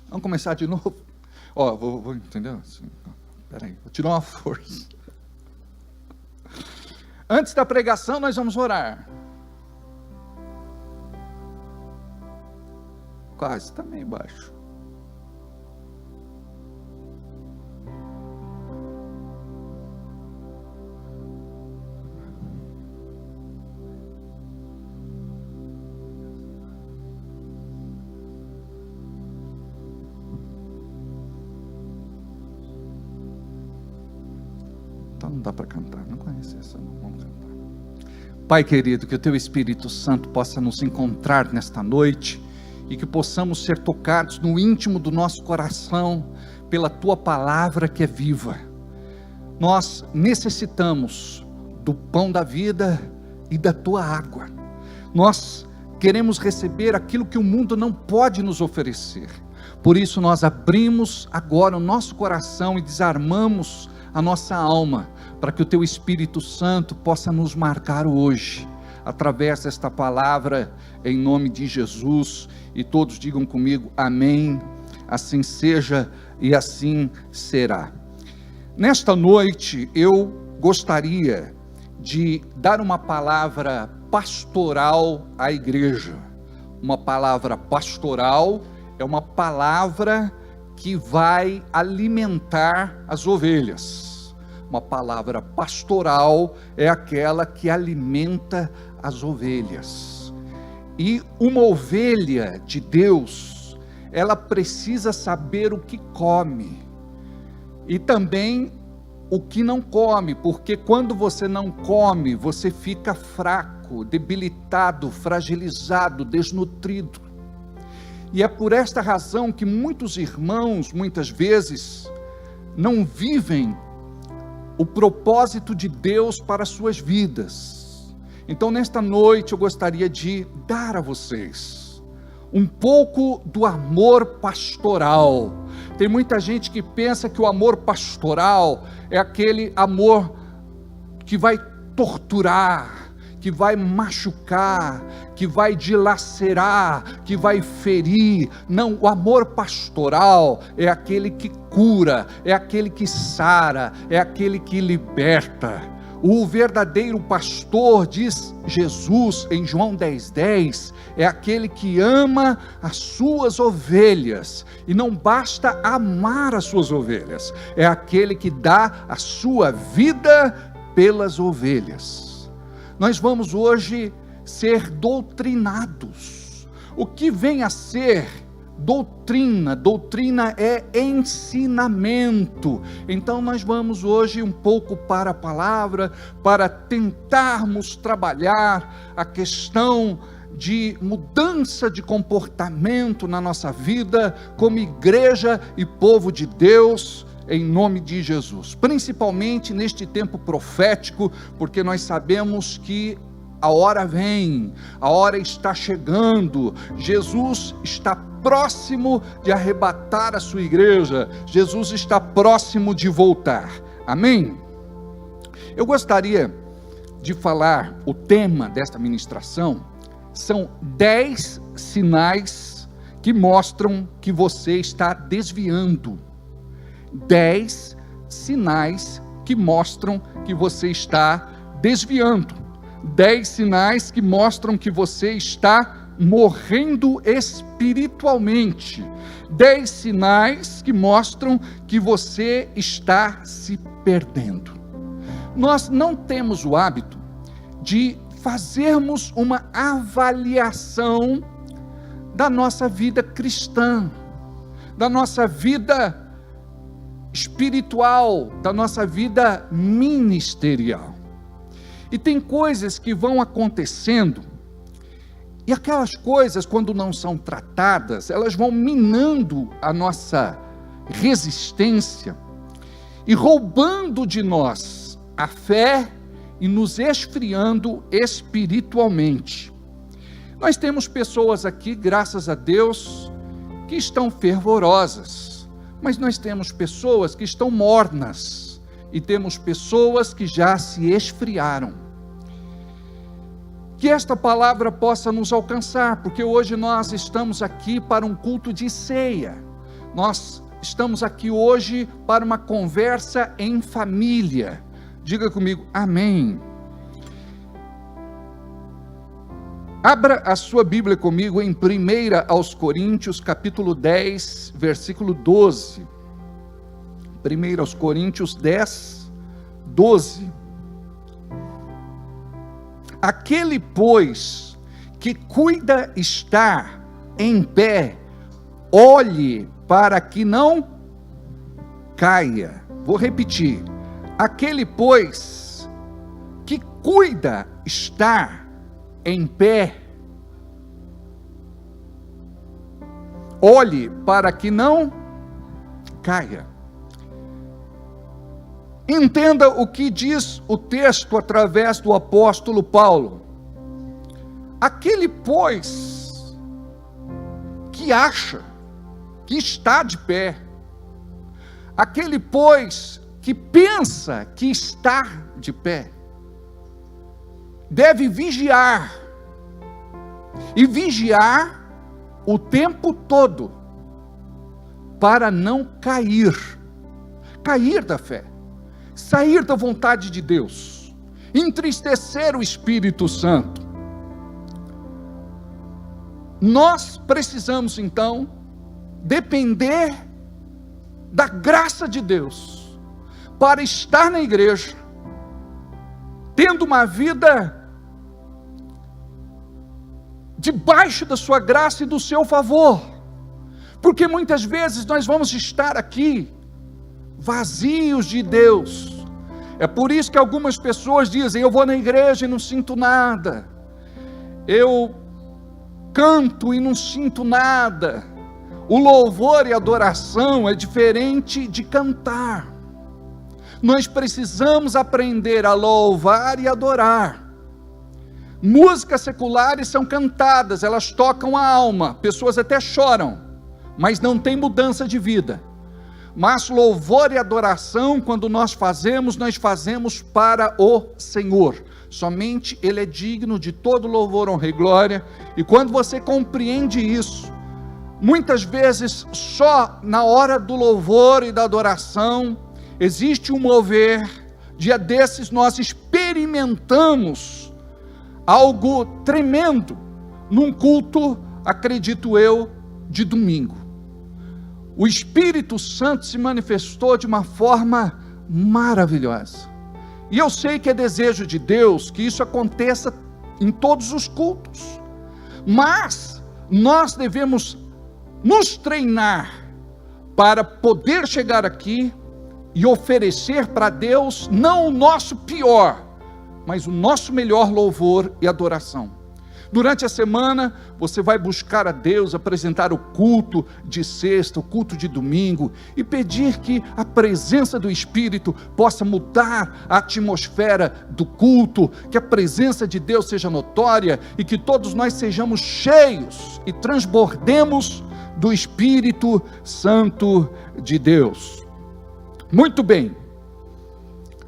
Speaker 5: Vamos começar de novo? Ó, vou entendeu? Assim, peraí, vou te dar uma força. Antes da pregação, nós vamos orar. Quase, está meio baixo. Então não dá para cantar, não conhece essa, não vamos cantar. Pai querido, que o Teu Espírito Santo possa nos encontrar nesta noite e que possamos ser tocados no íntimo do nosso coração pela Tua palavra que é viva. Nós necessitamos do pão da vida e da Tua água. Nós queremos receber aquilo que o mundo não pode nos oferecer. Por isso nós abrimos agora o nosso coração e desarmamos a nossa alma, para que o Teu Espírito Santo possa nos marcar hoje, através desta palavra, em nome de Jesus, e todos digam comigo, amém, assim seja e assim será. Nesta noite, eu gostaria de dar uma palavra pastoral à igreja. Uma palavra pastoral é uma palavra que vai alimentar as ovelhas. Uma palavra pastoral é aquela que alimenta as ovelhas. E uma ovelha de Deus, ela precisa saber o que come e também o que não come, porque quando você não come, você fica fraco, debilitado, fragilizado, desnutrido. E é por esta razão que muitos irmãos, muitas vezes, não vivem o propósito de Deus para as suas vidas. Então, nesta noite, eu gostaria de dar a vocês um pouco do amor pastoral. Tem muita gente que pensa que o amor pastoral é aquele amor que vai torturar, que vai machucar, que vai dilacerar, que vai ferir. Não, o amor pastoral é aquele que cura, é aquele que sara, é aquele que liberta. O verdadeiro pastor, diz Jesus em João 10:10, é aquele que ama as suas ovelhas, e não basta amar as suas ovelhas, é aquele que dá a sua vida pelas ovelhas. Nós vamos hoje ser doutrinados. O que vem a ser doutrina? Doutrina é ensinamento. Então nós vamos hoje um pouco para a palavra, para tentarmos trabalhar a questão de mudança de comportamento na nossa vida, como igreja e povo de Deus, em nome de Jesus, principalmente neste tempo profético, porque nós sabemos que a hora vem, a hora está chegando, Jesus está próximo de arrebatar a sua igreja, Jesus está próximo de voltar, amém? Eu gostaria de falar, o tema desta ministração, são 10 sinais que mostram que você está desviando. 10 sinais que mostram que você está desviando. 10 sinais que mostram que você está morrendo espiritualmente. 10 sinais que mostram que você está se perdendo. Nós não temos o hábito de fazermos uma avaliação da nossa vida cristã, da nossa vida espiritual, da nossa vida ministerial. E tem coisas que vão acontecendo, e aquelas coisas, quando não são tratadas, elas vão minando a nossa resistência e roubando de nós a fé e nos esfriando espiritualmente. Nós temos pessoas aqui, graças a Deus, que estão fervorosas, mas nós temos pessoas que estão mornas, e temos pessoas que já se esfriaram. Que esta palavra possa nos alcançar, porque hoje nós estamos aqui para um culto de ceia. Nós estamos aqui hoje para uma conversa em família. Diga comigo, amém. Abra a sua Bíblia comigo em 1 aos Coríntios, capítulo 10, versículo 12. 1 aos Coríntios 10, 12. Aquele, pois, que cuida estar em pé, olhe para que não caia. Vou repetir. Aquele, pois, que cuida estar em pé, olhe para que não caia. Entenda o que diz o texto através do apóstolo Paulo. Aquele, pois, que acha que está de pé, aquele, pois, que pensa que está de pé, deve vigiar, e vigiar o tempo todo, para não cair da fé, sair da vontade de Deus, entristecer o Espírito Santo. Nós precisamos então depender da graça de Deus para estar na igreja, tendo uma vida debaixo da sua graça e do seu favor, porque muitas vezes nós vamos estar aqui vazios de Deus. É por isso que algumas pessoas dizem: eu vou na igreja e não sinto nada, eu canto e não sinto nada. O louvor e adoração é diferente de cantar. Nós precisamos aprender a louvar e adorar. Músicas seculares são cantadas, elas tocam a alma, pessoas até choram, mas não tem mudança de vida. Mas louvor e adoração, quando nós fazemos para o Senhor. Somente Ele é digno de todo louvor, honra e glória. E quando você compreende isso, muitas vezes só na hora do louvor e da adoração existe um mover. Dia desses nós experimentamos algo tremendo num culto, acredito eu, de domingo. O Espírito Santo se manifestou de uma forma maravilhosa. E eu sei que é desejo de Deus que isso aconteça em todos os cultos. Mas nós devemos nos treinar para poder chegar aqui e oferecer para Deus não o nosso pior, mas o nosso melhor louvor e adoração. Durante a semana, você vai buscar a Deus, apresentar o culto de sexta, o culto de domingo, e pedir que a presença do Espírito possa mudar a atmosfera do culto, que a presença de Deus seja notória, e que todos nós sejamos cheios e transbordemos do Espírito Santo de Deus. Muito bem.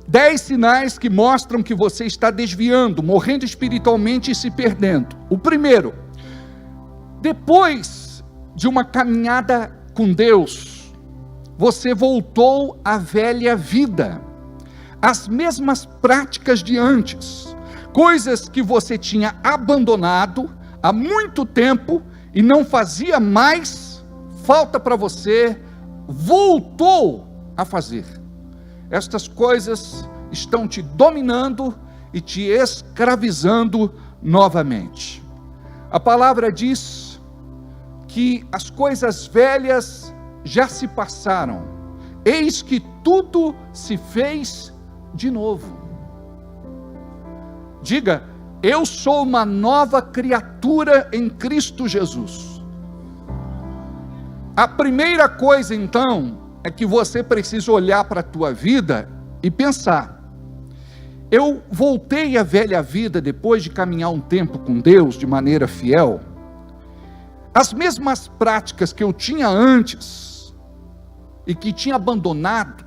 Speaker 5: 10 sinais que mostram que você está desviando, morrendo espiritualmente e se perdendo. O primeiro: depois de uma caminhada com Deus, você voltou à velha vida, às mesmas práticas de antes, coisas que você tinha abandonado há muito tempo e não fazia mais falta para você, voltou a fazer. Estas coisas estão te dominando e te escravizando novamente. A palavra diz que as coisas velhas já se passaram, eis que tudo se fez de novo. Diga: eu sou uma nova criatura em Cristo Jesus. A primeira coisa então é que você precisa olhar para a tua vida e pensar: eu voltei à velha vida depois de caminhar um tempo com Deus de maneira fiel? As mesmas práticas que eu tinha antes e que tinha abandonado,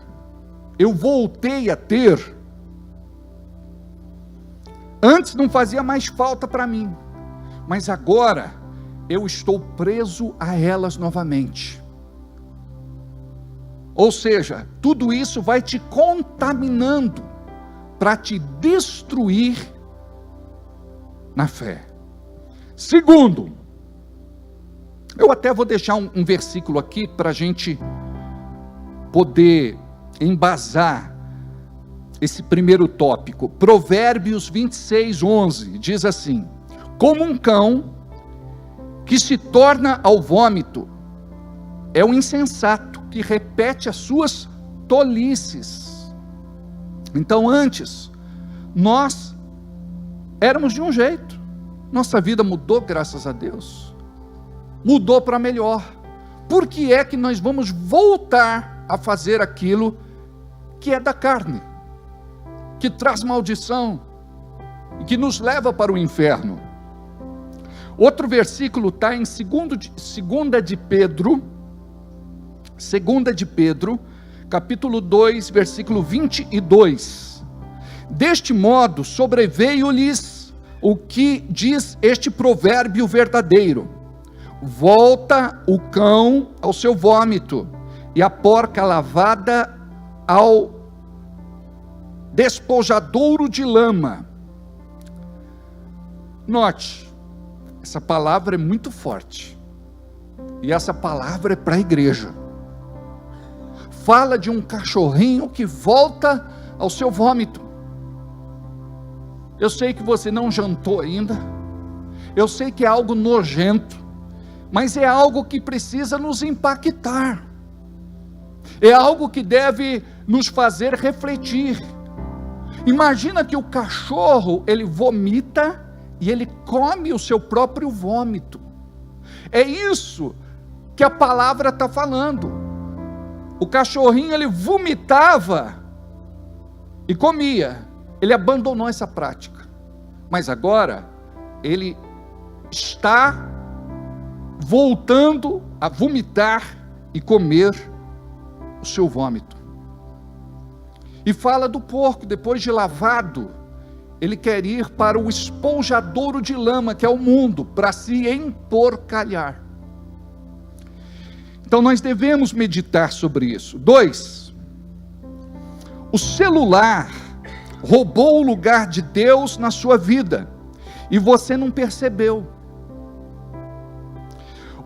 Speaker 5: eu voltei a ter? Antes não fazia mais falta para mim, mas agora eu estou preso a elas novamente. Ou seja, tudo isso vai te contaminando para te destruir na fé. Segundo, eu até vou deixar um versículo aqui para a gente poder embasar esse primeiro tópico. Provérbios 26:11 diz assim: como um cão que se torna ao vômito é o insensato que repete as suas tolices. Então antes nós éramos de um jeito, nossa vida mudou, graças a Deus, mudou para melhor. Por que é que nós vamos voltar a fazer aquilo que é da carne, que traz maldição e que nos leva para o inferno? Outro versículo está em 2 de Pedro, capítulo 2, versículo 22. Deste modo sobreveio-lhes o que diz este provérbio verdadeiro: volta o cão ao seu vômito, e a porca lavada ao despojadouro de lama. Note, essa palavra é muito forte, e essa palavra é para a igreja. Fala de um cachorrinho que volta ao seu vômito. Eu sei que você não jantou ainda, eu sei que é algo nojento, mas é algo que precisa nos impactar, é algo que deve nos fazer refletir. Imagina que o cachorro, ele vomita e ele come o seu próprio vômito. É isso que a palavra está falando. O cachorrinho, ele vomitava e comia. Ele abandonou essa prática, mas agora ele está voltando a vomitar e comer o seu vômito. E fala do porco, depois de lavado, ele quer ir para o esponjadouro de lama, que é o mundo, para se emporcalhar. Então nós devemos meditar sobre isso. 2, o celular roubou o lugar de Deus na sua vida, e você não percebeu.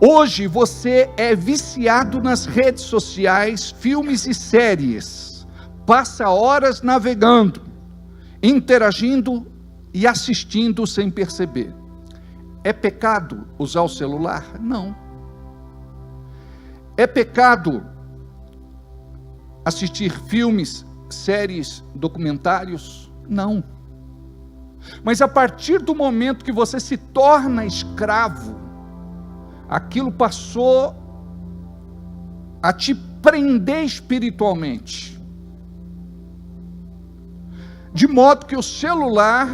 Speaker 5: Hoje você é viciado nas redes sociais, filmes e séries, passa horas navegando, interagindo e assistindo sem perceber. É pecado usar o celular? Não. É pecado assistir filmes, séries, documentários? Não. Mas a partir do momento que você se torna escravo, aquilo passou a te prender espiritualmente, de modo que o celular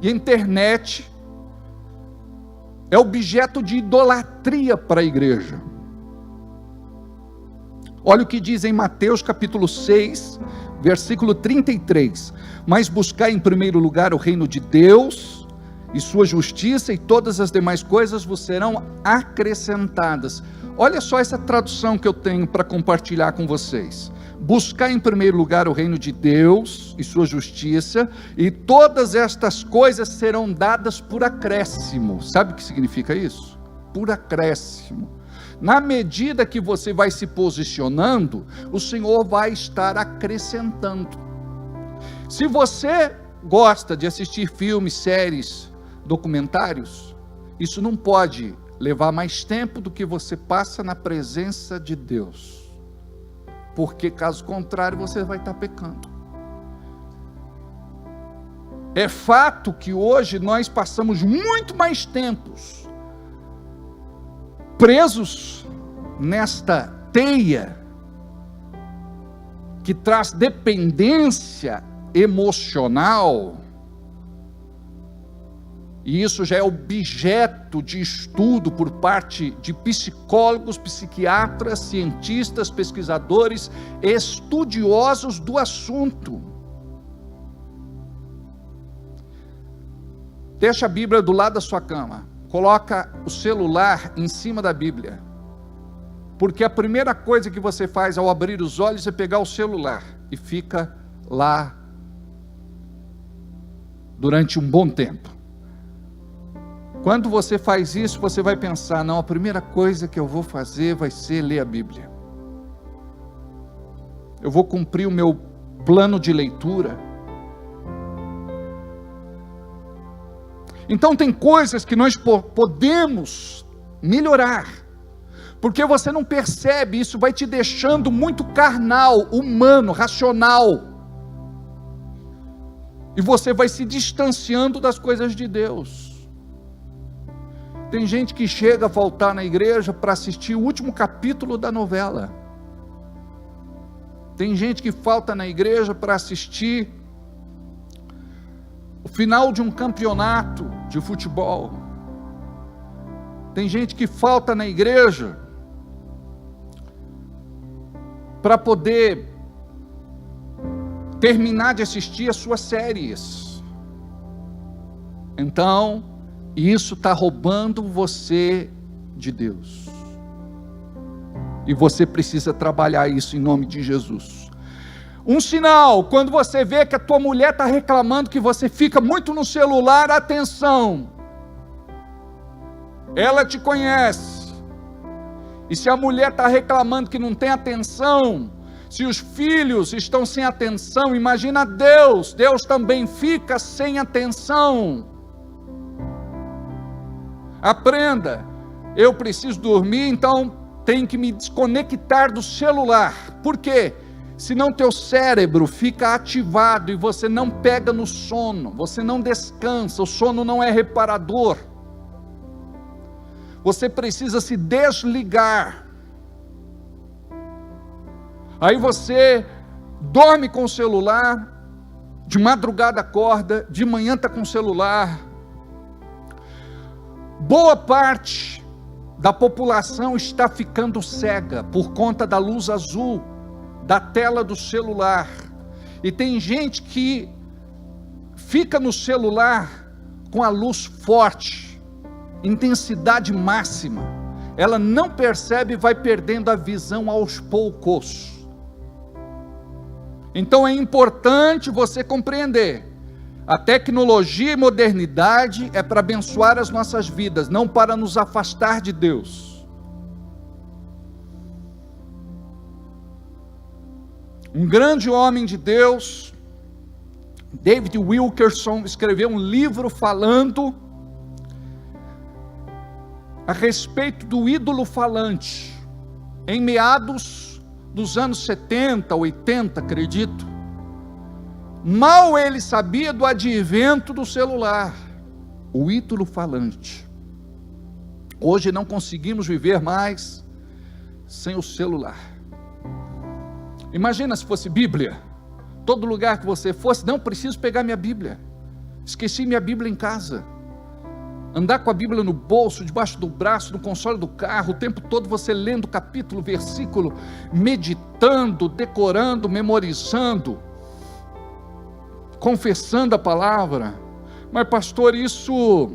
Speaker 5: e a internet é objeto de idolatria para a igreja. Olha o que diz em Mateus capítulo 6, versículo 33, mas buscai em primeiro lugar o reino de Deus e sua justiça, e todas as demais coisas vos serão acrescentadas. Olha só essa tradução que eu tenho para compartilhar com vocês: buscar em primeiro lugar o reino de Deus e sua justiça, e todas estas coisas serão dadas por acréscimo. Sabe o que significa isso? Por acréscimo. Na medida que você vai se posicionando, o Senhor vai estar acrescentando. Se você gosta de assistir filmes, séries, documentários, isso não pode levar mais tempo do que você passa na presença de Deus, porque caso contrário você vai estar pecando. É fato que hoje nós passamos muito mais tempos presos nesta teia que traz dependência emocional, e isso já é objeto de estudo por parte de psicólogos, psiquiatras, cientistas, pesquisadores, estudiosos do assunto. Deixa a Bíblia do lado da sua cama, coloca o celular em cima da Bíblia Porque a primeira coisa que você faz ao abrir os olhos é pegar o celular e fica lá durante um bom tempo. Quando você faz isso, você vai pensar, não, a primeira coisa que eu vou fazer vai ser ler a Bíblia. Eu vou cumprir o meu plano de leitura. Então tem coisas que nós podemos melhorar, porque você não percebe, isso vai te deixando muito carnal, humano, racional, e você vai se distanciando das coisas de Deus. Tem gente que chega a faltar na igreja para assistir o último capítulo da novela. Tem gente que falta na igreja para assistir o final de um campeonato de futebol. Tem gente que falta na igreja para poder terminar de assistir as suas séries. Então, isso está roubando você de Deus. E você precisa trabalhar isso em nome de Jesus. Um sinal, quando você vê que a tua mulher está reclamando que você fica muito no celular, atenção. Ela te conhece. E se a mulher está reclamando que não tem atenção, se os filhos estão sem atenção, imagina Deus. Deus também fica sem atenção. Aprenda. Eu preciso dormir, então tenho que me desconectar do celular. Por quê? Senão teu cérebro fica ativado e você não pega no sono, você não descansa, o sono não é reparador. Você precisa se desligar. Aí você dorme com o celular, de madrugada acorda, de manhã está com o celular. Boa parte da população está ficando cega por conta da luz azul da tela do celular. E tem gente que fica no celular com a luz forte, intensidade máxima. Ela não percebe e vai perdendo a visão aos poucos. Então é importante você compreender, a tecnologia e modernidade é para abençoar as nossas vidas, não para nos afastar de Deus. Um grande homem de Deus, David Wilkerson, escreveu um livro falando a respeito do ídolo falante, em meados dos anos 70, 80, acredito. Mal ele sabia do advento do celular, o ídolo falante. Hoje não conseguimos viver mais sem o celular. Imagina se fosse Bíblia, todo lugar que você fosse, não preciso pegar minha Bíblia, esqueci minha Bíblia em casa, andar com a Bíblia no bolso, debaixo do braço, no console do carro, o tempo todo você lendo capítulo, versículo, meditando, decorando, memorizando, confessando a palavra. Mas pastor, isso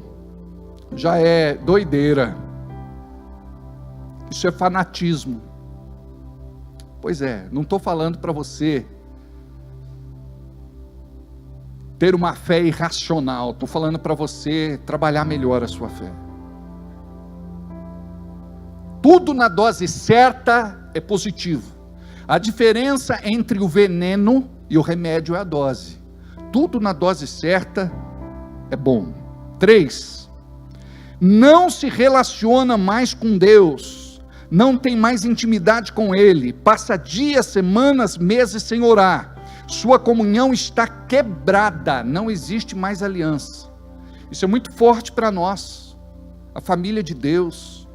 Speaker 5: já é doideira, isso é fanatismo. Pois é, não estou falando para você ter uma fé irracional, estou falando para você trabalhar melhor a sua fé. Tudo na dose certa é positivo. A diferença entre o veneno e o remédio é a dose. Tudo na dose certa é bom. 3. Não se relaciona mais com Deus, não tem mais intimidade com Ele, passa dias, semanas, meses sem orar, sua comunhão está quebrada, não existe mais aliança. Isso é muito forte para nós, a família de Deus,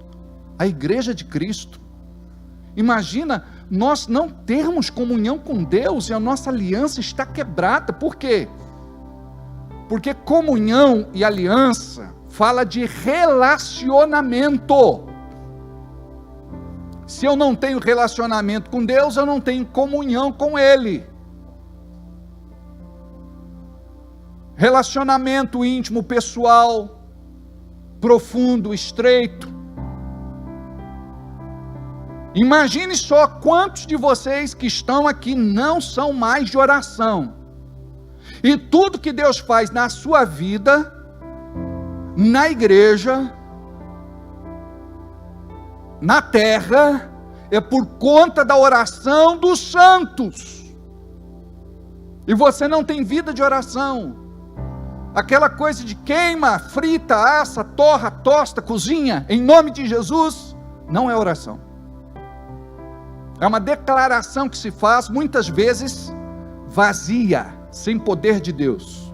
Speaker 5: a igreja de Cristo. Imagina nós não termos comunhão com Deus e a nossa aliança está quebrada. Por quê? Porque comunhão e aliança fala de relacionamento. Se eu não tenho relacionamento com Deus, eu não tenho comunhão com Ele. Relacionamento íntimo, pessoal, profundo, estreito. Imagine só quantos de vocês que estão aqui não são mais de oração. E tudo que Deus faz na sua vida, na igreja, na terra, é por conta da oração dos santos. E você não tem vida de oração. Aquela coisa de queima, frita, assa, torra, tosta, cozinha, em nome de Jesus, não é oração. É uma declaração que se faz, muitas vezes, vazia, sem poder de Deus.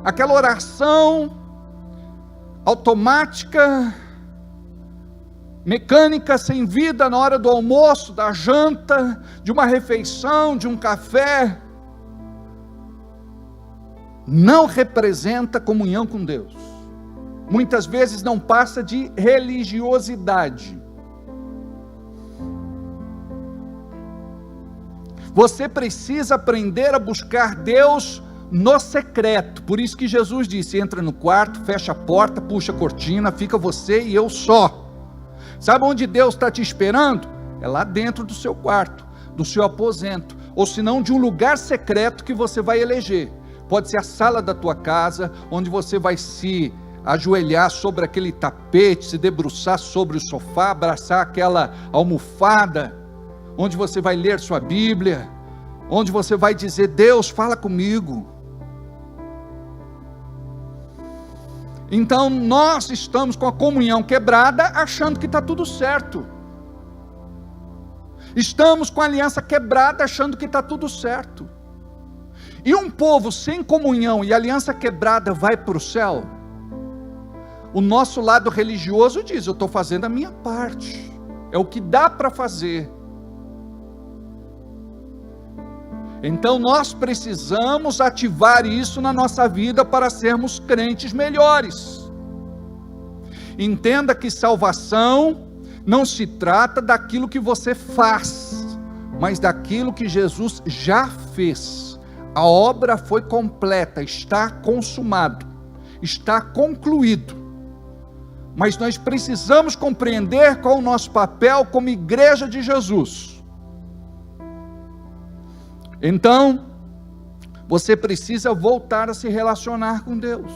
Speaker 5: Aquela oração automática, mecânica, sem vida, na hora do almoço, da janta, de uma refeição, de um café, não representa comunhão com Deus. Muitas vezes não passa de religiosidade. Você precisa aprender a buscar Deus no secreto. Por isso que Jesus disse: entra no quarto, fecha a porta, puxa a cortina, fica você e eu só. Sabe onde Deus está te esperando? É lá dentro do seu quarto, do seu aposento, ou se não, de um lugar secreto que você vai eleger. Pode ser a sala da tua casa, onde você vai se ajoelhar sobre aquele tapete, se debruçar sobre o sofá, abraçar aquela almofada, onde você vai ler sua Bíblia, onde você vai dizer: Deus, fala comigo. Então nós estamos com a comunhão quebrada, achando que está tudo certo. Estamos com a aliança quebrada, achando que está tudo certo. E um povo sem comunhão e aliança quebrada vai para o céu? O nosso lado religioso diz: eu estou fazendo a minha parte, é o que dá para fazer. Então nós precisamos ativar isso na nossa vida para sermos crentes melhores. Entenda que salvação não se trata daquilo que você faz, mas daquilo que Jesus já fez. A obra foi completa, está consumado, está concluído. Mas nós precisamos compreender qual é o nosso papel como igreja de Jesus. Então, você precisa voltar a se relacionar com Deus.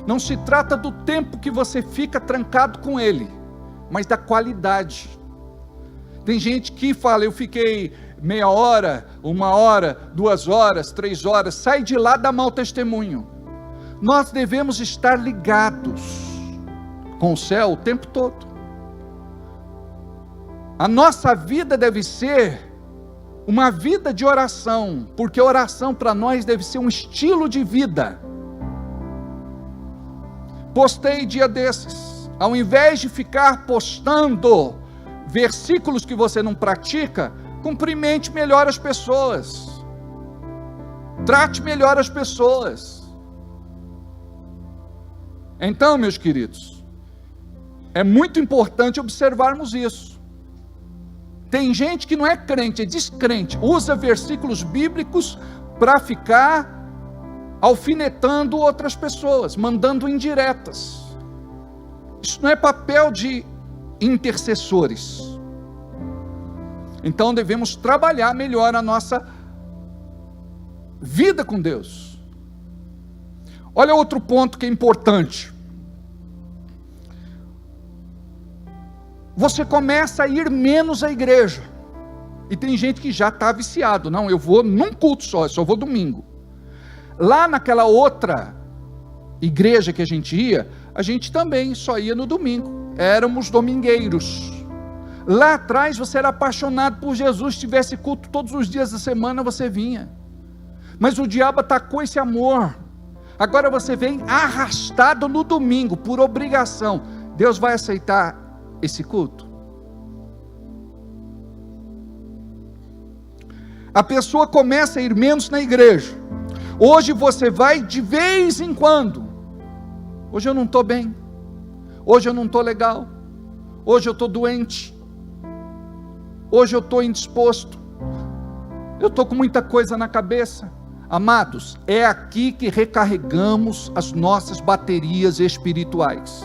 Speaker 5: Não se trata do tempo que você fica trancado com Ele, mas da qualidade. Tem gente que fala: eu fiquei meia hora, 1 hora, 2 horas, 3 horas, sai de lá, dá mau testemunho. Nós devemos estar ligados com o céu o tempo todo. A nossa vida deve ser uma vida de oração, porque oração para nós deve ser um estilo de vida. Postei dia desses, ao invés de ficar postando versículos que você não pratica, cumprimente melhor as pessoas, trate melhor as pessoas. Então, meus queridos, é muito importante observarmos isso. Tem gente que não é crente, é descrente, usa versículos bíblicos para ficar alfinetando outras pessoas, mandando indiretas. Isso não é papel de intercessores. Então devemos trabalhar melhor a nossa vida com Deus. Olha outro ponto que é importante. Você começa a ir menos à igreja. E tem gente que já está viciado. Não, eu vou num culto só, eu só vou domingo. Lá naquela outra igreja que a gente também só ia no domingo. Éramos domingueiros. Lá atrás você era apaixonado por Jesus, se tivesse culto todos os dias da semana você vinha. Mas o diabo atacou esse amor. Agora você vem arrastado no domingo, por obrigação. Deus vai aceitar esse culto? A pessoa começa a ir menos na igreja. Hoje você vai de vez em quando. Hoje eu não estou bem. Hoje eu não estou legal. Hoje eu estou doente. Hoje eu estou indisposto. Eu estou com muita coisa na cabeça. Amados, é aqui que recarregamos as nossas baterias espirituais.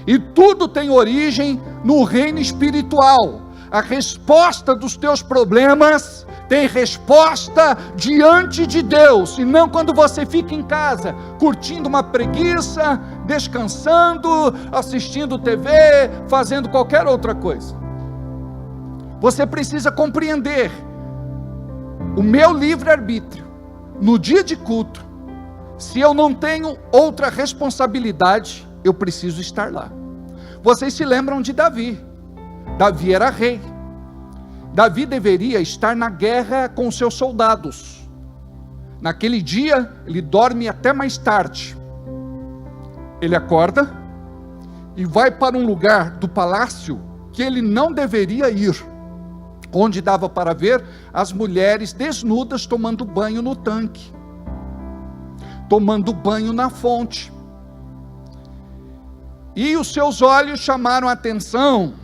Speaker 5: E tudo tem origem no reino espiritual. A resposta dos teus problemas tem resposta diante de Deus, e não quando você fica em casa, curtindo uma preguiça, descansando, assistindo TV, fazendo qualquer outra coisa. Você precisa compreender o meu livre-arbítrio. No dia de culto, se eu não tenho outra responsabilidade, eu preciso estar lá. Vocês se lembram de Davi? Davi era rei. Davi deveria estar na guerra com os seus soldados. Naquele dia, ele dorme até mais tarde. Ele acorda e vai para um lugar do palácio que ele não deveria ir, onde dava para ver as mulheres desnudas tomando banho no tanque, tomando banho na fonte. E os seus olhos chamaram a atenção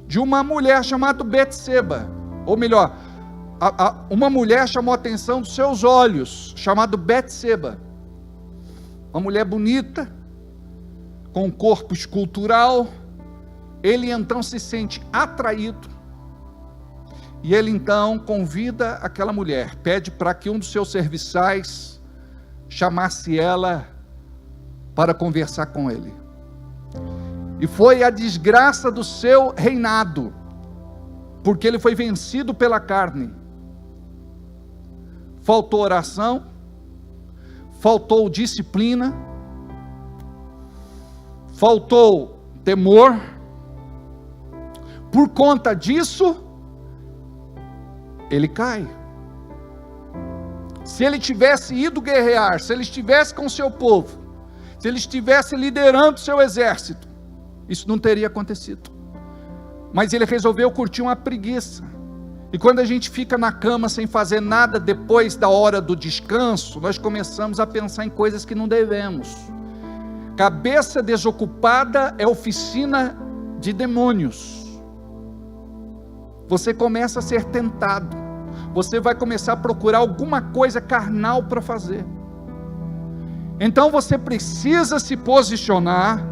Speaker 5: de uma mulher chamada Betseba, ou melhor, uma mulher chamou a atenção dos seus olhos, chamada Betseba, uma mulher bonita, com um corpo escultural. Ele então se sente atraído, e ele então convida aquela mulher, pede para que um dos seus serviçais chamasse ela para conversar com ele. E foi a desgraça do seu reinado, porque ele foi vencido pela carne. Faltou oração, faltou disciplina, faltou temor. Por conta disso, ele cai. Se ele tivesse ido guerrear, se ele estivesse com o seu povo, se ele estivesse liderando o seu exército, isso não teria acontecido. Mas ele resolveu curtir uma preguiça. E quando a gente fica na cama sem fazer nada depois da hora do descanso, nós começamos a pensar em coisas que não devemos. Cabeça desocupada é oficina de demônios. Você começa a ser tentado. Você vai começar a procurar alguma coisa carnal para fazer. Então você precisa se posicionar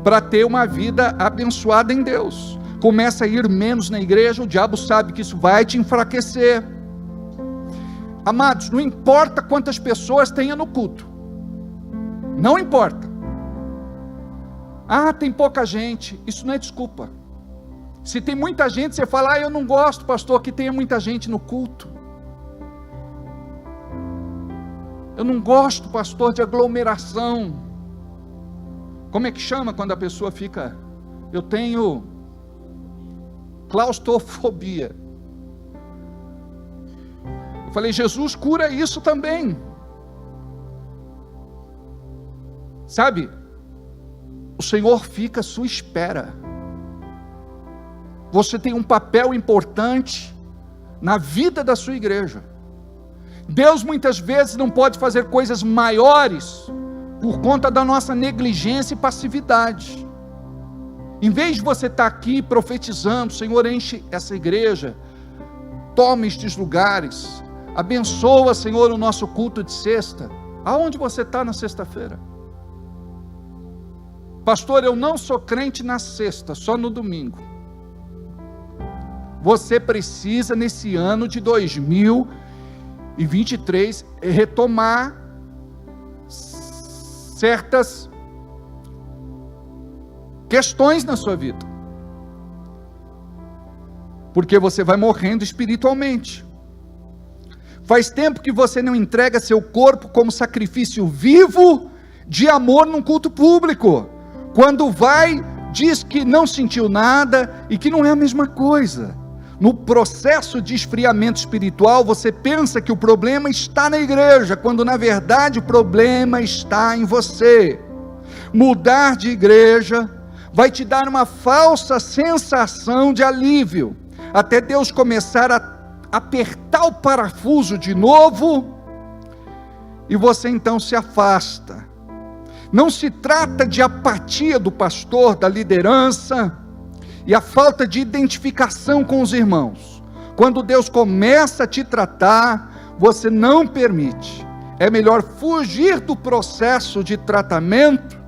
Speaker 5: para ter uma vida abençoada em Deus. Começa a ir menos na igreja, o diabo sabe que isso vai te enfraquecer. Amados, não importa quantas pessoas tenha no culto, não importa. Tem pouca gente, isso não é desculpa. Se tem muita gente, você fala, eu não gosto, pastor, que tenha muita gente no culto. Eu não gosto, pastor, de aglomeração. Como é que chama quando a pessoa fica, eu tenho claustrofobia. Eu falei, Jesus cura isso também. Sabe, o Senhor fica à sua espera. Você tem um papel importante na vida da sua igreja. Deus muitas vezes não pode fazer coisas maiores por conta da nossa negligência e passividade. Em vez de você estar aqui profetizando, Senhor, enche essa igreja, toma estes lugares, abençoa, Senhor, o nosso culto de sexta. Aonde você está na sexta-feira? Pastor, eu não sou crente na sexta, só no domingo. Você precisa, nesse ano de 2023, retomar certas questões na sua vida, porque você vai morrendo espiritualmente. Faz tempo que você não entrega seu corpo como sacrifício vivo de amor num culto público. Quando vai, diz que não sentiu nada e que não é a mesma coisa. No processo de esfriamento espiritual, você pensa que o problema está na igreja, quando na verdade o problema está em você. Mudar de igreja vai te dar uma falsa sensação de alívio, até Deus começar a apertar o parafuso de novo, e você então se afasta. Não se trata de apatia do pastor, da liderança, e a falta de identificação com os irmãos. Quando Deus começa a te tratar, você não permite. É melhor fugir do processo de tratamento,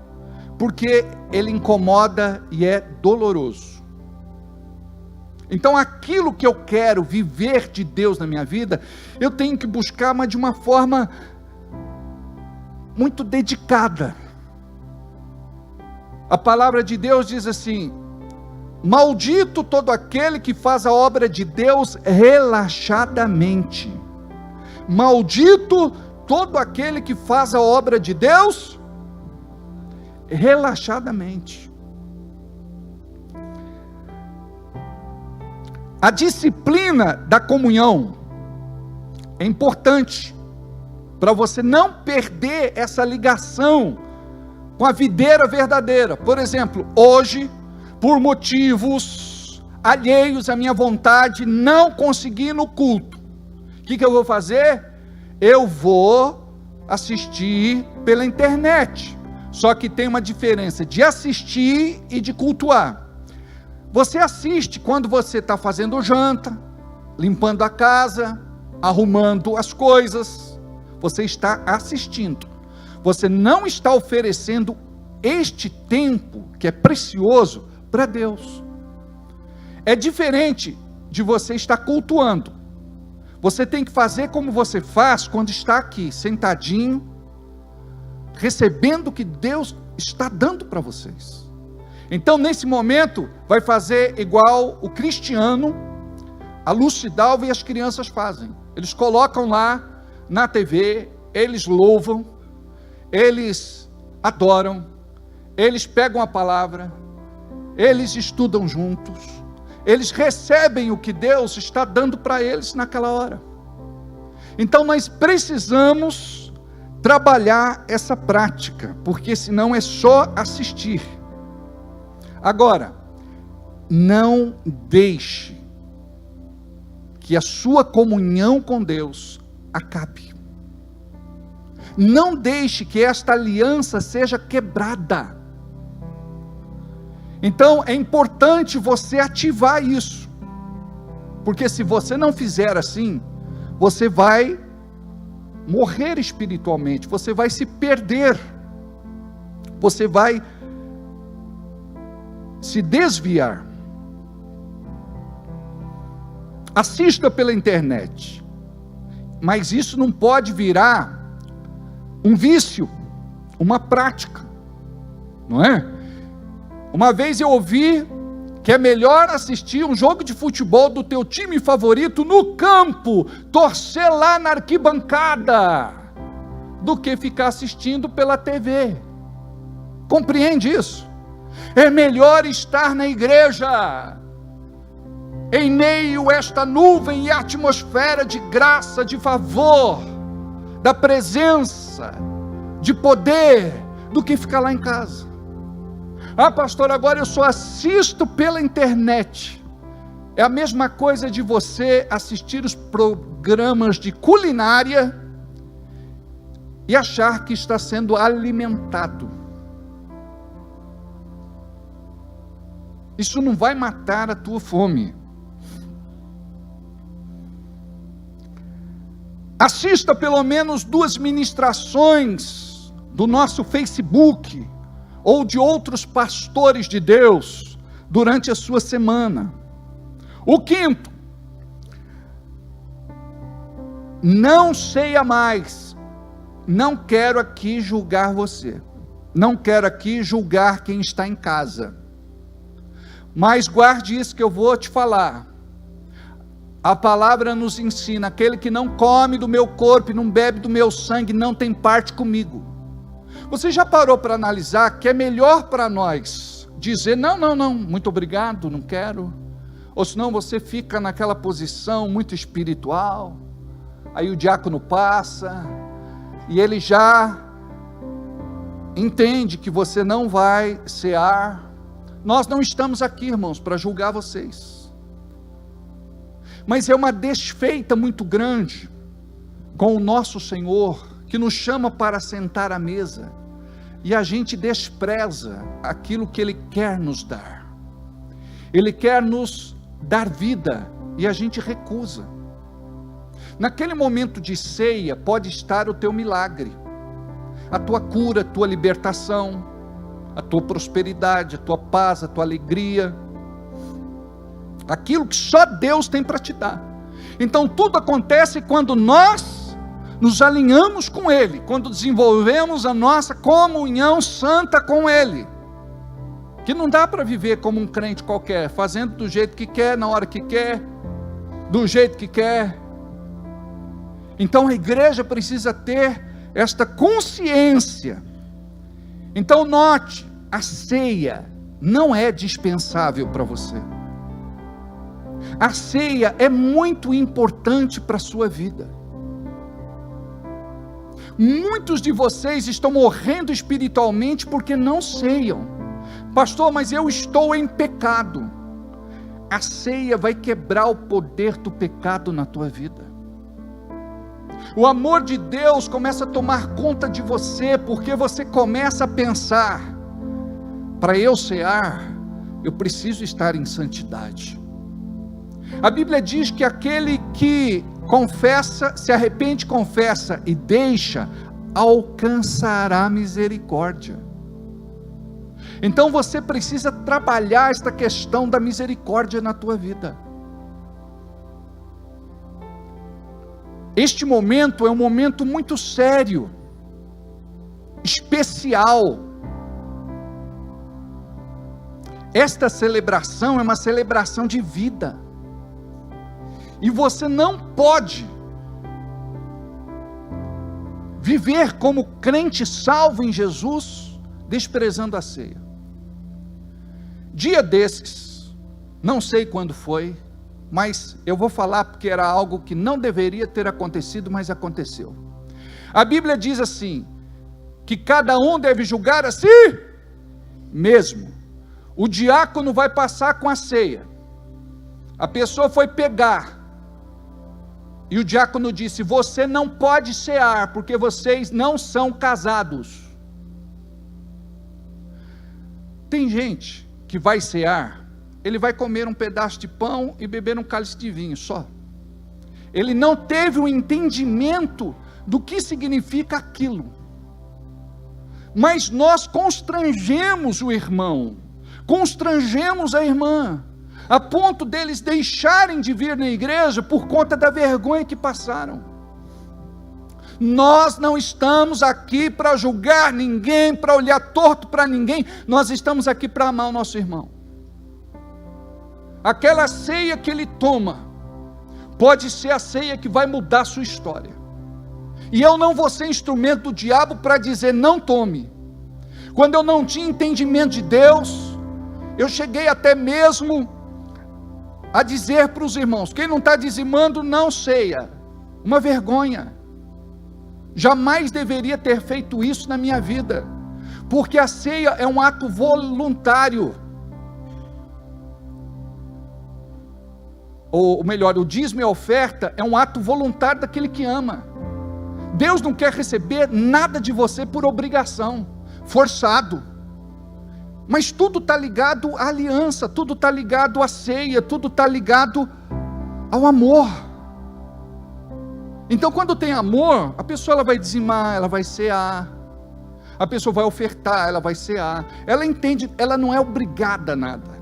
Speaker 5: porque ele incomoda e é doloroso. Então aquilo que eu quero viver de Deus na minha vida, eu tenho que buscar, mas de uma forma muito dedicada. A palavra de Deus diz assim: maldito todo aquele que faz a obra de Deus relaxadamente. Maldito todo aquele que faz a obra de Deus relaxadamente. A disciplina da comunhão é importante para você não perder essa ligação com a videira verdadeira. Por exemplo, hoje, por motivos alheios à minha vontade, não consegui ir no culto. O que eu vou fazer? Eu vou assistir pela internet. Só que tem uma diferença de assistir e de cultuar. Você assiste quando você está fazendo janta, limpando a casa, arrumando as coisas. Você está assistindo. Você não está oferecendo este tempo, que é precioso, para Deus. É diferente de você estar cultuando. Você tem que fazer como você faz quando está aqui, sentadinho, recebendo o que Deus está dando para vocês. Então, nesse momento, vai fazer igual o Cristiano, a Lucidalva e as crianças fazem. Eles colocam lá na TV, eles louvam, eles adoram, eles pegam a palavra, eles estudam juntos, eles recebem o que Deus está dando para eles naquela hora. Então nós precisamos trabalhar essa prática, porque senão é só assistir. Agora, não deixe que a sua comunhão com Deus acabe. Não deixe que esta aliança seja quebrada. Então é importante você ativar isso, porque se você não fizer assim, você vai morrer espiritualmente, você vai se perder, você vai se desviar. Assista pela internet, mas isso não pode virar um vício, uma prática, não é? Uma vez eu ouvi que é melhor assistir um jogo de futebol do teu time favorito no campo, torcer lá na arquibancada, do que ficar assistindo pela TV. Compreende isso? É melhor estar na igreja, em meio a esta nuvem e atmosfera de graça, de favor, da presença, de poder, do que ficar lá em casa. Ah, pastor, agora eu só assisto pela internet. É a mesma coisa de você assistir os programas de culinária e achar que está sendo alimentado. Isso não vai matar a tua fome. Assista pelo menos 2 ministrações do nosso Facebook ou de outros pastores de Deus durante a sua semana. O 5º, não ceia mais. Não quero aqui julgar você, não quero aqui julgar quem está em casa, mas guarde isso que eu vou te falar. A palavra nos ensina: aquele que não come do meu corpo e não bebe do meu sangue não tem parte comigo. Você já parou para analisar que é melhor para nós dizer não, muito obrigado, não quero? Ou senão você fica naquela posição muito espiritual, aí o diácono passa, e ele já entende que você não vai cear. Nós não estamos aqui, irmãos, para julgar vocês, mas é uma desfeita muito grande com o nosso Senhor, que nos chama para sentar à mesa, e a gente despreza aquilo que Ele quer nos dar. Ele quer nos dar vida, e a gente recusa. Naquele momento de ceia, pode estar o teu milagre, a tua cura, a tua libertação, a tua prosperidade, a tua paz, a tua alegria, aquilo que só Deus tem para te dar. Então tudo acontece quando nós nos alinhamos com Ele, quando desenvolvemos a nossa comunhão santa com Ele, que não dá para viver como um crente qualquer, fazendo do jeito que quer, na hora que quer, do jeito que quer. Então a igreja precisa ter esta consciência. Então note, a ceia não é dispensável para você. A ceia é muito importante para a sua vida. Muitos de vocês estão morrendo espiritualmente porque não ceiam. Pastor, mas eu estou em pecado. A ceia vai quebrar o poder do pecado na tua vida. O amor de Deus começa a tomar conta de você, porque você começa a pensar: para eu cear, eu preciso estar em santidade. A Bíblia diz que aquele que confessa, se arrepende, confessa e deixa, alcançará misericórdia. Então você precisa trabalhar esta questão da misericórdia na tua vida. Este momento é um momento muito sério, especial. Esta celebração é uma celebração de vida. E você não pode viver como crente salvo em Jesus, desprezando a ceia. Dia desses, não sei quando foi, mas eu vou falar porque era algo que não deveria ter acontecido, mas aconteceu. A Bíblia diz assim, que cada um deve julgar a si mesmo. O diácono vai passar com a ceia. A pessoa foi pegar, e o diácono disse: você não pode cear, porque vocês não são casados. Tem gente que vai cear, ele vai comer um pedaço de pão e beber um cálice de vinho só. Ele não teve o entendimento do que significa aquilo. Mas nós constrangemos o irmão, constrangemos a irmã, a ponto deles deixarem de vir na igreja por conta da vergonha que passaram. Nós não estamos aqui para julgar ninguém, para olhar torto para ninguém, nós estamos aqui para amar o nosso irmão. Aquela ceia que ele toma, pode ser a ceia que vai mudar a sua história, e eu não vou ser instrumento do diabo para dizer não tome. Quando eu não tinha entendimento de Deus, eu cheguei até mesmo a dizer para os irmãos: quem não está dizimando, não ceia. Uma vergonha. Jamais deveria ter feito isso na minha vida, porque a ceia é um ato voluntário. Ou melhor, o dízimo e a oferta é um ato voluntário daquele que ama. Deus não quer receber nada de você por obrigação, forçado. Mas tudo está ligado à aliança, tudo está ligado à ceia, tudo está ligado ao amor. Então quando tem amor, a pessoa ela vai dizimar, ela vai cear, a pessoa vai ofertar, ela vai cear, ela entende, ela não é obrigada a nada.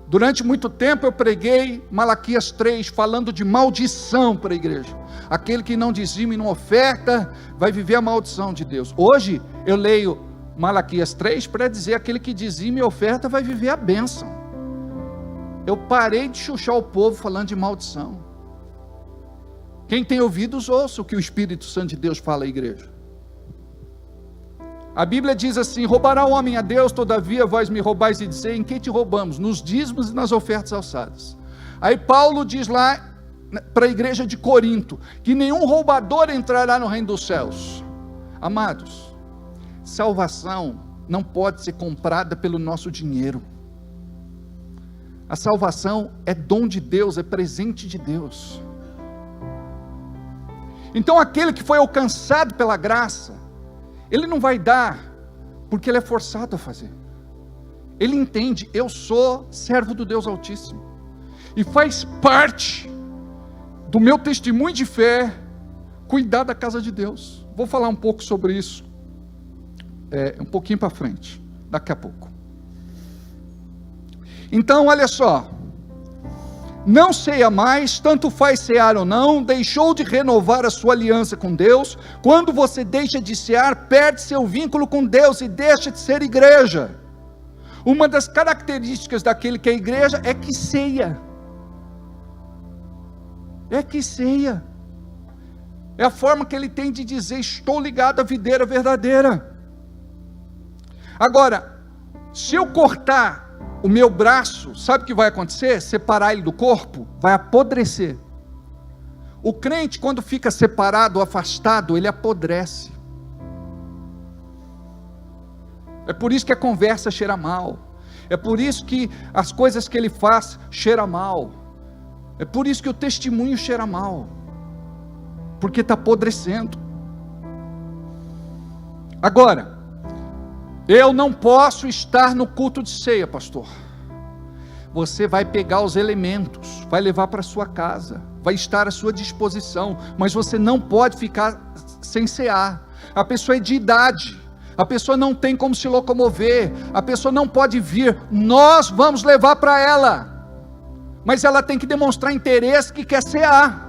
Speaker 5: Durante muito tempo eu preguei Malaquias 3, falando de maldição para a igreja. Aquele que não dizima e não oferta, vai viver a maldição de Deus. Hoje eu leio Malaquias 3 para dizer: aquele que dizima e oferta vai viver a bênção. Eu parei de chuchar o povo falando de maldição. Quem tem ouvidos, ouça o que o Espírito Santo de Deus fala à igreja. A Bíblia diz assim: roubará o homem a Deus, todavia vós me roubais, e dizer: em que te roubamos? Nos dízimos e nas ofertas alçadas. Aí Paulo diz lá para a igreja de Corinto, que nenhum roubador entrará no reino dos céus. Amados, salvação não pode ser comprada pelo nosso dinheiro. A salvação é dom de Deus, é presente de Deus. Então aquele que foi alcançado pela graça, ele não vai dar porque ele é forçado a fazer. Ele entende: eu sou servo do Deus Altíssimo, e faz parte do meu testemunho de fé cuidar da casa de Deus. vou falar um pouco sobre isso, um pouquinho para frente, daqui a pouco. Então, olha só, não ceia mais, tanto faz cear ou não, deixou de renovar a sua aliança com Deus. Quando você deixa de cear, perde seu vínculo com Deus e deixa de ser igreja. Uma das características daquele que é igreja é que ceia. É a forma que ele tem de dizer: estou ligado à videira verdadeira. Agora, se eu cortar o meu braço, sabe o que vai acontecer? Separar ele do corpo, vai apodrecer. O crente, quando fica separado, afastado, ele apodrece. É por isso que a conversa cheira mal. É por isso que as coisas que ele faz cheiram mal. É por isso que o testemunho cheira mal. Porque está apodrecendo. Agora, eu não posso estar no culto de ceia, pastor. Você vai pegar os elementos, vai levar para sua casa, vai estar à sua disposição, mas você não pode ficar sem cear. A pessoa é de idade, a pessoa não tem como se locomover, a pessoa não pode vir, nós vamos levar para ela, mas ela tem que demonstrar interesse que quer cear.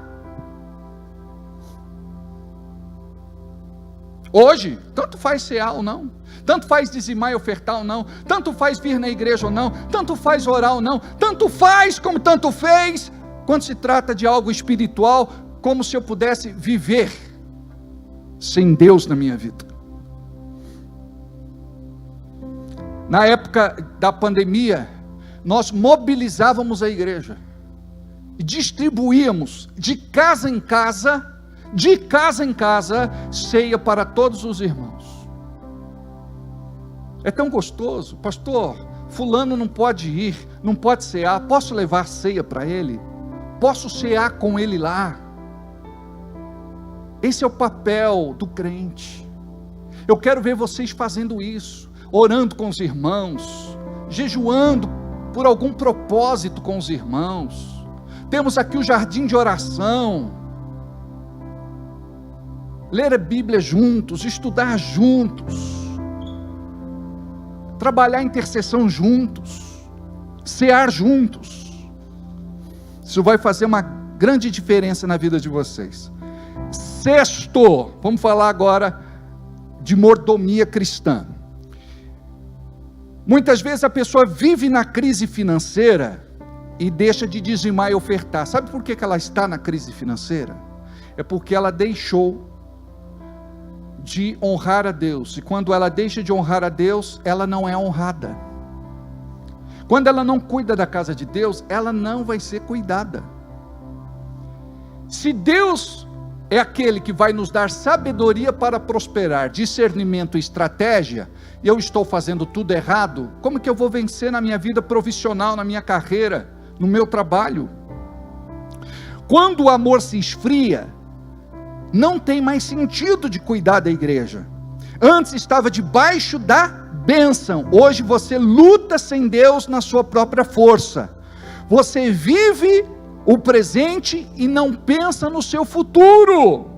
Speaker 5: Hoje, tanto faz cear ou não, tanto faz dizimar e ofertar ou não, tanto faz vir na igreja ou não, tanto faz orar ou não, tanto faz como tanto fez, quando se trata de algo espiritual, como se eu pudesse viver sem Deus na minha vida. Na época da pandemia, nós mobilizávamos a igreja, e distribuíamos de casa em casa, ceia para todos os irmãos. É tão gostoso, pastor, fulano não pode ir, não pode cear, posso levar ceia para ele? Posso cear com ele lá? Esse é o papel do crente. Eu quero ver vocês fazendo isso, orando com os irmãos, jejuando por algum propósito com os irmãos. Temos aqui o jardim de oração, ler a Bíblia juntos, estudar juntos, trabalhar a intercessão juntos, cear juntos. Isso vai fazer uma grande diferença na vida de vocês. Sexto, vamos falar agora de mordomia cristã. Muitas vezes a pessoa vive na crise financeira e deixa de dizimar e ofertar. Sabe por que ela está na crise financeira? É porque ela deixou de honrar a Deus, e quando ela deixa de honrar a Deus, ela não é honrada. Quando ela não cuida da casa de Deus, ela não vai ser cuidada. Se Deus é aquele que vai nos dar sabedoria para prosperar, discernimento e estratégia, e eu estou fazendo tudo errado, como que eu vou vencer na minha vida profissional, na minha carreira, no meu trabalho? Quando o amor se esfria, não tem mais sentido de cuidar da igreja. Antes estava debaixo da bênção, hoje você luta sem Deus na sua própria força. Você vive o presente e não pensa no seu futuro.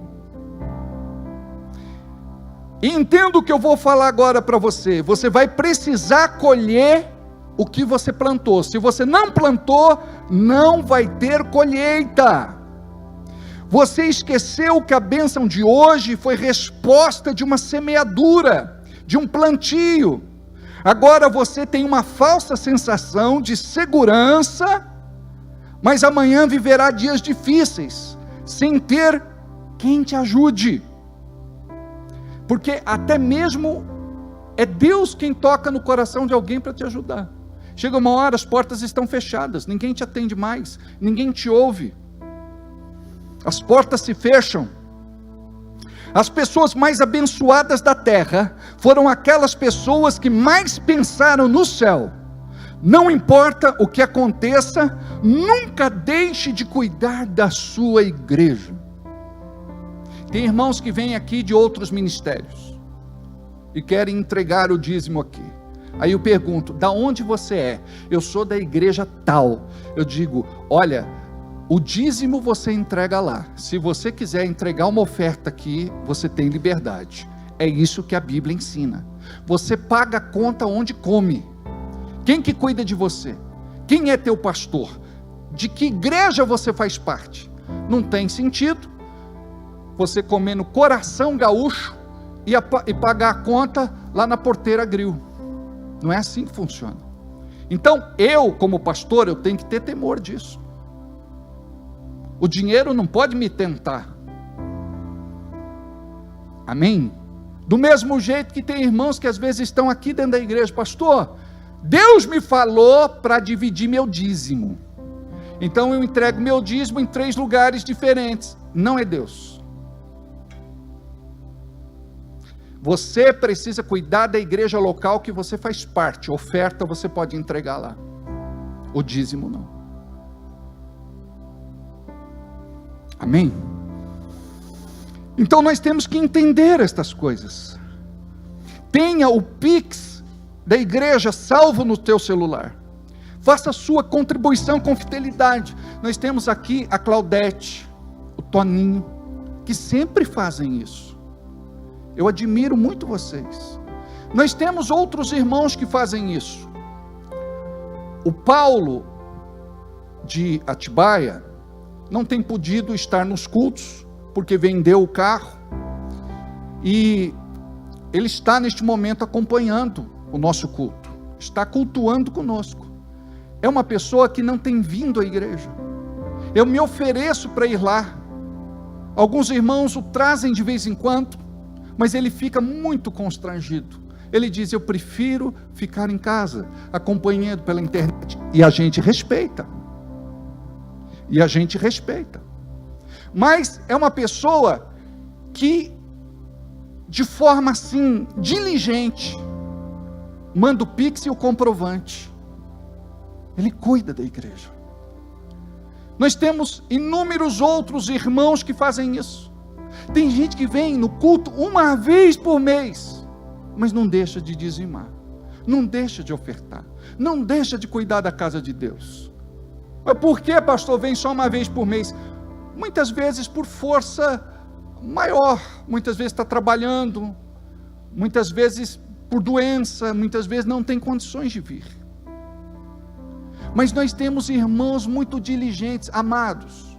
Speaker 5: E entenda o que eu vou falar agora para você. Você vai precisar colher o que você plantou. Se você não plantou, não vai ter colheita. Você esqueceu que a bênção de hoje foi resposta de uma semeadura, de um plantio. Agora você tem uma falsa sensação de segurança, mas amanhã viverá dias difíceis, sem ter quem te ajude. Porque até mesmo é Deus quem toca no coração de alguém para te ajudar. Chega uma hora, as portas estão fechadas, ninguém te atende mais, ninguém te ouve. As portas se fecham. As pessoas mais abençoadas da terra foram aquelas pessoas que mais pensaram no céu. Não importa o que aconteça, nunca deixe de cuidar da sua igreja. Tem irmãos que vêm aqui de outros ministérios e querem entregar o dízimo aqui. Aí eu pergunto: da onde você é? Eu sou da igreja tal. Eu digo: olha, O dízimo você entrega lá. Se você quiser entregar uma oferta aqui, você tem liberdade. É isso que a Bíblia ensina. Você paga a conta onde come. Quem que cuida de você? Quem é teu pastor? De que igreja você faz parte? Não tem sentido você comer no coração gaúcho e pagar a conta lá na Porteira Grill. Não é assim que funciona. Então, eu como pastor, eu tenho que ter temor disso. O dinheiro não pode me tentar. Amém? Do mesmo jeito que tem irmãos que às vezes estão aqui dentro da igreja, pastor, Deus me falou para dividir meu dízimo. Então eu entrego meu dízimo em 3 lugares diferentes. Não é Deus. Você precisa cuidar da igreja local que você faz parte. Oferta você pode entregar lá. O dízimo não. Amém? Então nós temos que entender estas coisas. Tenha o Pix da igreja salvo no teu celular. Faça a sua contribuição com fidelidade. Nós temos aqui a Claudete, o Toninho, que sempre fazem isso. Eu admiro muito vocês. Nós temos outros irmãos que fazem isso. O Paulo de Atibaia não tem podido estar nos cultos, porque vendeu o carro, e ele está neste momento acompanhando o nosso culto, está cultuando conosco. É uma pessoa que não tem vindo à igreja. Eu me ofereço para ir lá. Alguns irmãos o trazem de vez em quando, mas ele fica muito constrangido. Ele diz, eu prefiro ficar em casa, acompanhando pela internet, e a gente respeita. E a gente respeita. Mas é uma pessoa que, de forma assim, diligente, manda o Pix e o comprovante. Ele cuida da igreja. Nós temos inúmeros outros irmãos que fazem isso. Tem gente que vem no culto uma vez por mês, mas não deixa de dizimar, não deixa de ofertar, não deixa de cuidar da casa de Deus. Mas por que, pastor, vem só uma vez por mês? Muitas vezes por força maior, muitas vezes está trabalhando, muitas vezes por doença, muitas vezes não tem condições de vir. Mas nós temos irmãos muito diligentes, amados.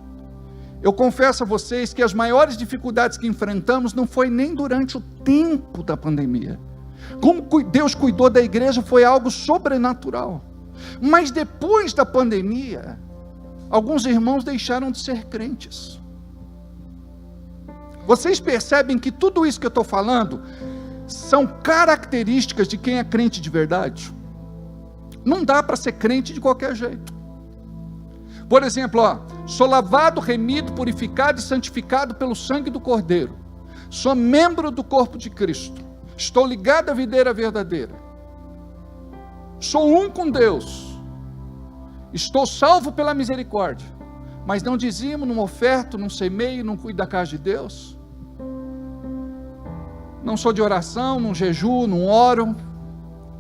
Speaker 5: Eu confesso a vocês que as maiores dificuldades que enfrentamos não foi nem durante o tempo da pandemia. Como Deus cuidou da igreja foi algo sobrenatural. Mas depois da pandemia, alguns irmãos deixaram de ser crentes. Vocês percebem que tudo isso que eu estou falando são características de quem é crente de verdade? Não dá para ser crente de qualquer jeito. Por exemplo, sou lavado, remido, purificado e santificado pelo sangue do Cordeiro. Sou membro do corpo de Cristo. Estou ligado à videira verdadeira. Sou um com Deus. Estou salvo pela misericórdia. Mas não dizimo, não oferto, não semeio, não cuido da casa de Deus. Não sou de oração, não jejuo, não oro.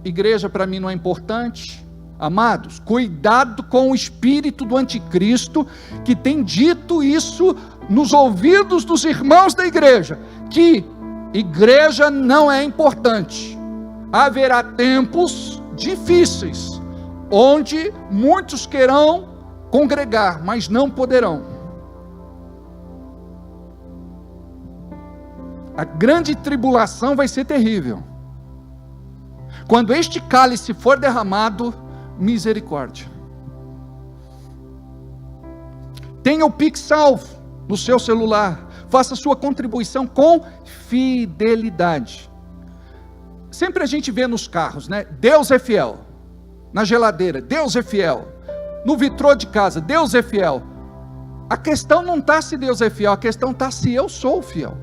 Speaker 5: Igreja para mim não é importante. Amados, cuidado com o espírito do anticristo, que tem dito isso nos ouvidos dos irmãos da igreja, que igreja não é importante. Haverá tempos difíceis, onde muitos querão congregar, mas não poderão. A grande tribulação vai ser terrível. Quando este cálice for derramado, misericórdia. Tenha o Pix salvo no seu celular. Faça sua contribuição com fidelidade. Sempre a gente vê nos carros, né? Deus é fiel. Na geladeira, Deus é fiel. No vitrô de casa, Deus é fiel. A questão não está se Deus é fiel, a questão está se eu sou fiel.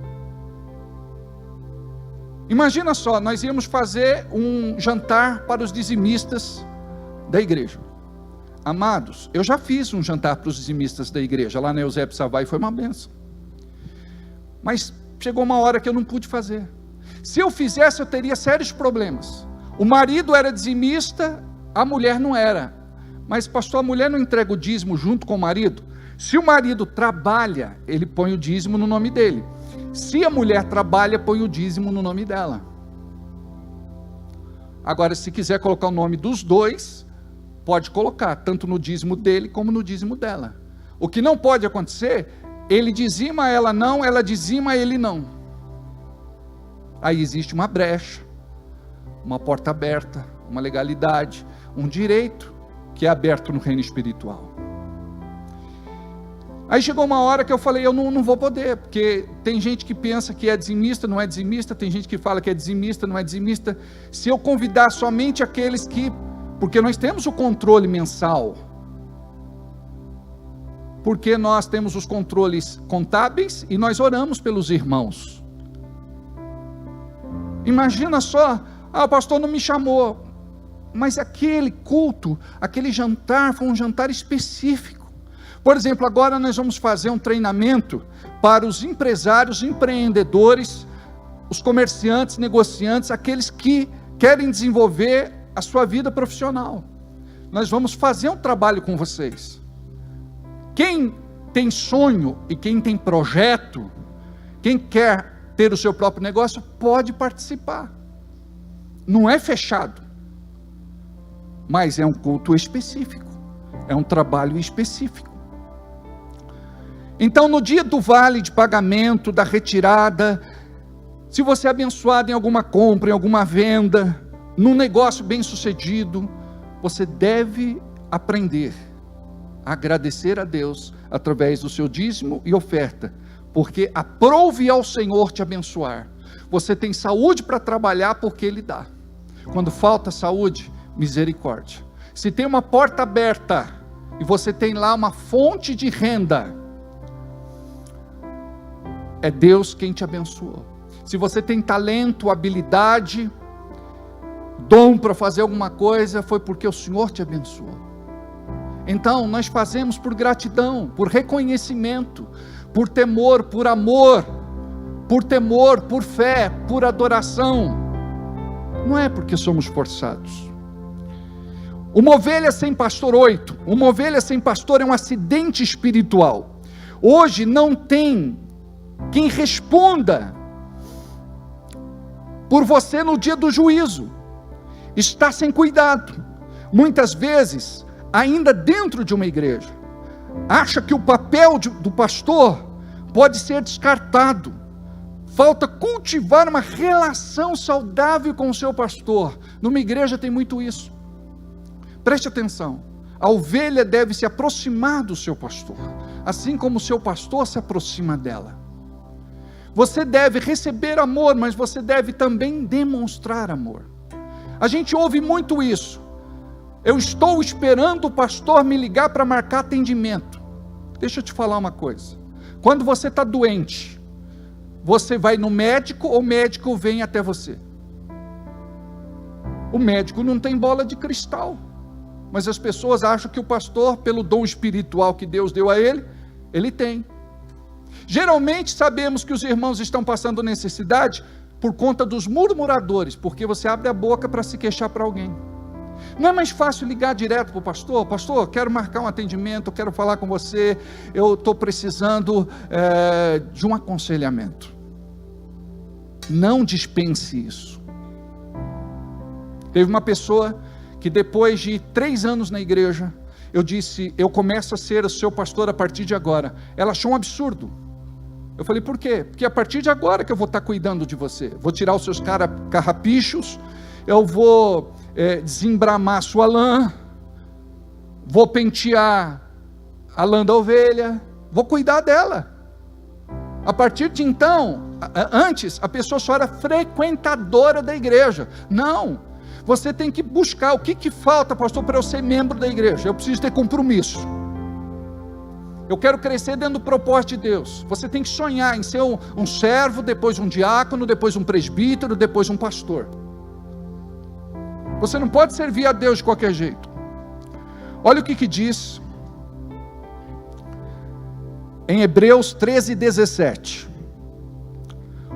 Speaker 5: Imagina só, nós íamos fazer um jantar para os dizimistas da igreja. Amados, eu já fiz um jantar para os dizimistas da igreja, lá na Eusébio Savai, foi uma benção. Mas chegou uma hora que eu não pude fazer. Se eu fizesse, eu teria sérios problemas. O marido era dizimista, a mulher não era. Mas pastor, a mulher não entrega o dízimo junto com o marido? Se o marido trabalha, ele põe o dízimo no nome dele. Se a mulher trabalha, põe o dízimo no nome dela. Agora, se quiser colocar o nome dos dois, pode colocar, tanto no dízimo dele como no dízimo dela. O que não pode acontecer, ele dizima, ela não, ela dizima, ele não. Aí existe uma brecha, uma porta aberta, uma legalidade, um direito que é aberto no reino espiritual. Aí chegou uma hora que eu falei, eu não vou poder, porque tem gente que pensa que é dizimista, não é dizimista, tem gente que fala que é dizimista, não é dizimista. Se eu convidar somente aqueles que, porque nós temos o controle mensal, porque nós temos os controles contábeis e nós oramos pelos irmãos. Imagina só, o pastor não me chamou, mas aquele culto, aquele jantar foi um jantar específico. Por exemplo, agora nós vamos fazer um treinamento para os empresários, empreendedores, os comerciantes, negociantes, aqueles que querem desenvolver a sua vida profissional. Nós vamos fazer um trabalho com vocês. Quem tem sonho e quem tem projeto, quem quer ter o seu próprio negócio, pode participar. Não é fechado, mas é um culto específico, é um trabalho específico. Então, no dia do vale de pagamento, da retirada, se você é abençoado em alguma compra, em alguma venda, num negócio bem sucedido, você deve aprender a agradecer a Deus através do seu dízimo e oferta, porque aprove ao Senhor te abençoar. Você tem saúde para trabalhar porque Ele dá. Quando falta saúde, misericórdia. Se tem uma porta aberta e você tem lá uma fonte de renda, é Deus quem te abençoou. Se você tem talento, habilidade, dom para fazer alguma coisa, foi porque o Senhor te abençoou. Então, nós fazemos por gratidão, por reconhecimento, por temor, por amor, por fé, por adoração. Não é porque somos forçados. Uma ovelha sem pastor, 8. Uma ovelha sem pastor é um acidente espiritual. Hoje não tem quem responda por você no dia do juízo. Está sem cuidado. Muitas vezes, ainda dentro de uma igreja, acha que o papel do pastor pode ser descartado. Falta cultivar uma relação saudável com o seu pastor. Numa igreja tem muito isso. Preste atenção. A ovelha deve se aproximar do seu pastor, assim como o seu pastor se aproxima dela. Você deve receber amor, mas você deve também demonstrar amor. A gente ouve muito isso. Eu estou esperando o pastor me ligar para marcar atendimento. Deixa eu te falar uma coisa. Quando você está doente, você vai no médico ou o médico vem até você? O médico não tem bola de cristal, mas as pessoas acham que o pastor, pelo dom espiritual que Deus deu a ele, ele tem. Geralmente sabemos que os irmãos estão passando necessidade por conta dos murmuradores, porque você abre a boca para se queixar para alguém. Não é mais fácil ligar direto para o pastor? Pastor, quero marcar um atendimento, quero falar com você, eu estou precisando de um aconselhamento. Não dispense isso. Teve uma pessoa que depois de 3 anos na igreja, eu disse, eu começo a ser o seu pastor a partir de agora. Ela achou um absurdo. Eu falei, por quê? Porque a partir de agora que eu vou estar cuidando de você. Vou tirar os seus carrapichos, eu vou desembramar a sua lã, vou pentear a lã da ovelha, vou cuidar dela. A partir de então, antes a pessoa só era frequentadora da igreja. Não, você tem que buscar o que falta, pastor, para eu ser membro da igreja. Eu preciso ter compromisso. Eu quero crescer dentro do propósito de Deus. Você tem que sonhar em ser um servo, depois um diácono, depois um presbítero, depois um pastor. Você não pode servir a Deus de qualquer jeito. Olha o que diz em Hebreus 13:17.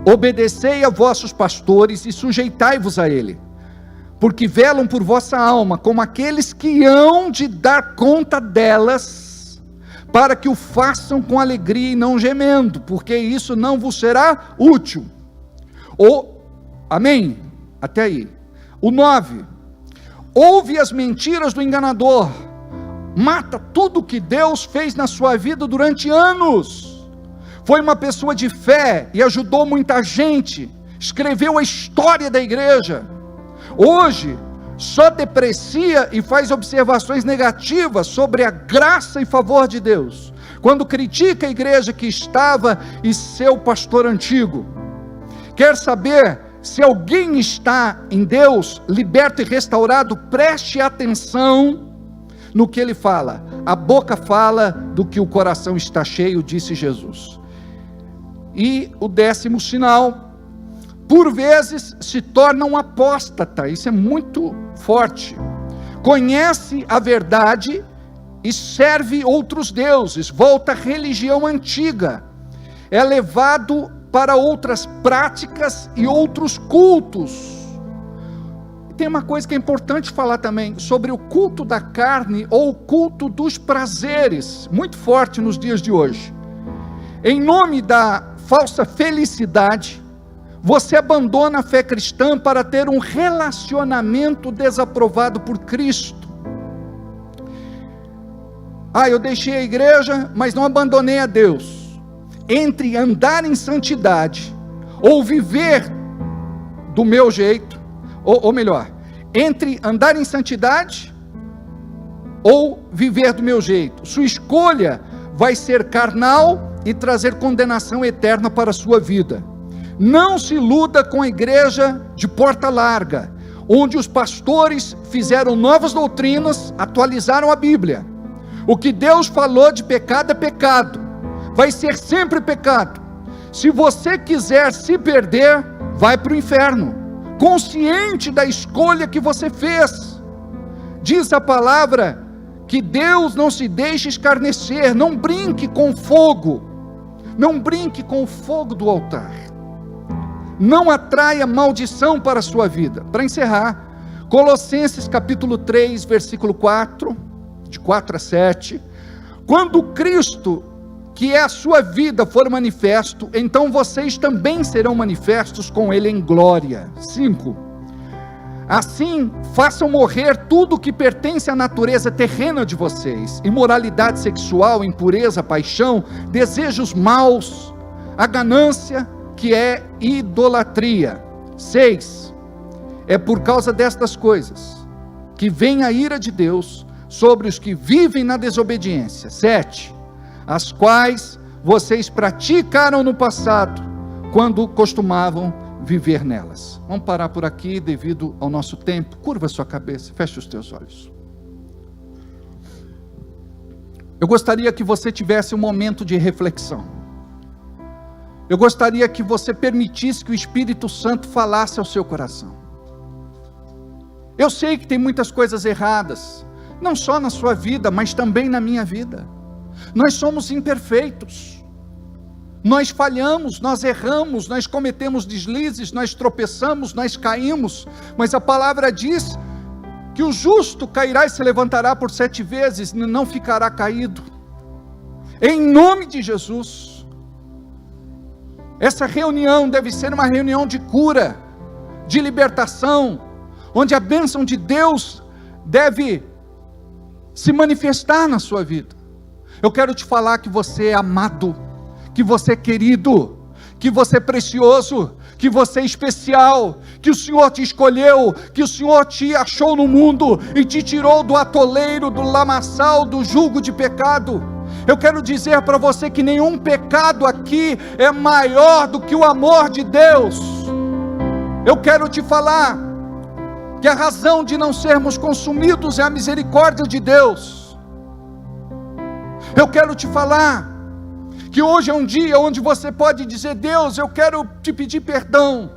Speaker 5: Obedecei a vossos pastores e sujeitai-vos a ele, porque velam por vossa alma, como aqueles que hão de dar conta delas, para que o façam com alegria e não gemendo, porque isso não vos será útil. Amém? Até aí. O 9. Ouve as mentiras do enganador, mata tudo que Deus fez na sua vida durante anos. Foi uma pessoa de fé e ajudou muita gente, escreveu a história da igreja. Hoje, só deprecia e faz observações negativas sobre a graça e favor de Deus, quando critica a igreja que estava e seu pastor antigo. Quer saber se alguém está em Deus, liberto e restaurado? Preste atenção no que ele fala. A boca fala do que o coração está cheio, disse Jesus. E o 10º sinal: por vezes se torna um apóstata. Isso é muito forte. Conhece a verdade e serve outros deuses, volta à religião antiga, é levado para outras práticas e outros cultos. E tem uma coisa que é importante falar também, sobre o culto da carne, ou o culto dos prazeres, muito forte nos dias de hoje. Em nome da falsa felicidade, você abandona a fé cristã para ter um relacionamento desaprovado por Cristo. Eu deixei a igreja, mas não abandonei a Deus. Entre andar em santidade, ou viver do meu jeito, ou melhor, entre andar em santidade, ou viver do meu jeito, sua escolha vai ser carnal e trazer condenação eterna para a sua vida. Não se iluda com a igreja de porta larga, onde os pastores fizeram novas doutrinas, atualizaram a Bíblia. O que Deus falou de pecado é pecado, vai ser sempre pecado. Se você quiser se perder, vai para o inferno, consciente da escolha que você fez. Diz a palavra que Deus não se deixa escarnecer. Não brinque com fogo, não brinque com o fogo do altar, não atraia maldição para a sua vida. Para encerrar, Colossenses capítulo 3, versículo 4, de 4 a 7, quando Cristo, que é a sua vida, for manifesto, então vocês também serão manifestos com Ele em glória. 5, assim façam morrer tudo que pertence à natureza terrena de vocês: imoralidade sexual, impureza, paixão, desejos maus, a ganância, que é idolatria. 6, é por causa destas coisas que vem a ira de Deus sobre os que vivem na desobediência. 7, as quais vocês praticaram no passado, quando costumavam viver nelas. Vamos parar por aqui devido ao nosso tempo. Curva sua cabeça, feche os teus olhos. Eu gostaria que você tivesse um momento de reflexão. Eu gostaria que você permitisse que o Espírito Santo falasse ao seu coração. Eu sei que tem muitas coisas erradas, não só na sua vida, mas também na minha vida. Nós somos imperfeitos, nós falhamos, nós erramos, nós cometemos deslizes, nós tropeçamos, nós caímos, mas a palavra diz que o justo cairá e se levantará por 7 vezes, e não ficará caído. Em nome de Jesus, essa reunião deve ser uma reunião de cura, de libertação, onde a bênção de Deus deve se manifestar na sua vida. Eu quero te falar que você é amado, que você é querido, que você é precioso, que você é especial, que o Senhor te escolheu, que o Senhor te achou no mundo e te tirou do atoleiro, do lamaçal, do jugo de pecado. Eu quero dizer para você que nenhum pecado aqui é maior do que o amor de Deus. Eu quero te falar que a razão de não sermos consumidos é a misericórdia de Deus. Eu quero te falar que hoje é um dia onde você pode dizer: Deus, eu quero te pedir perdão.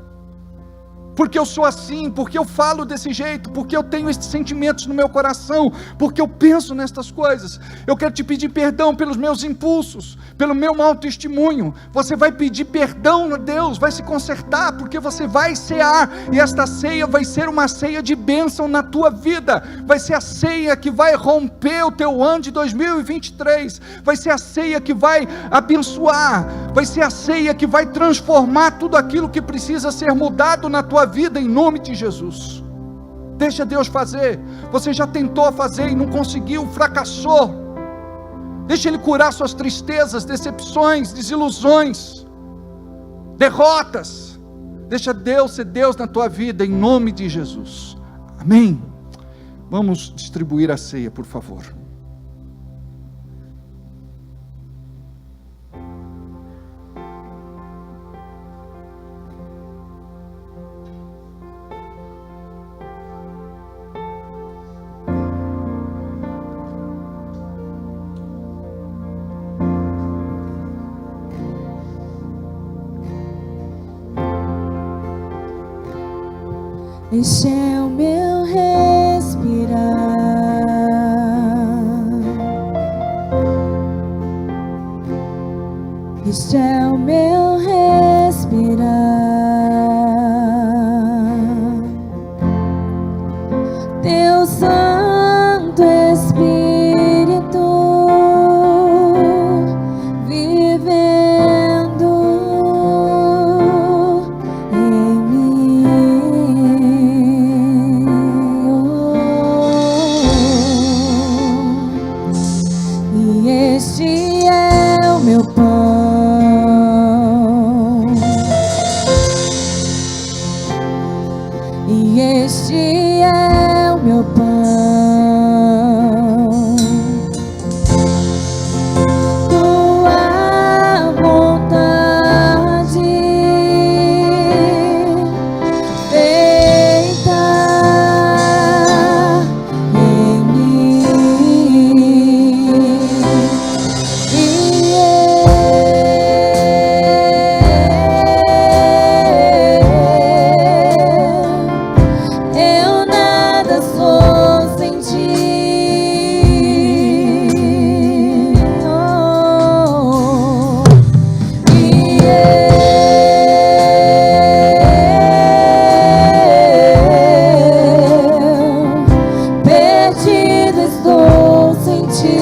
Speaker 5: porque eu sou assim, porque eu falo desse jeito, porque eu tenho esses sentimentos no meu coração, porque eu penso nestas coisas. Eu quero te pedir perdão pelos meus impulsos, pelo meu mau testemunho. Você vai pedir perdão a Deus, vai se consertar, porque você vai cear, e esta ceia vai ser uma ceia de bênção na tua vida, vai ser a ceia que vai romper o teu ano de 2023, vai ser a ceia que vai abençoar, vai ser a ceia que vai transformar tudo aquilo que precisa ser mudado na tua vida, em nome de Jesus. Deixa Deus fazer. Você já tentou fazer e não conseguiu, fracassou. Deixa Ele curar suas tristezas, decepções, desilusões, derrotas. Deixa Deus ser Deus na tua vida, em nome de Jesus. Amém. Vamos distribuir a ceia, por favor.
Speaker 4: Este é o meu respirar, este é o meu respirar. Teu Santo Espírito vivendo em mim. E este é o meu pão, e este é o meu pão. Tua vontade feita em mim. Eu nada sou sem ti. Oh, e eu perdido estou sem ti.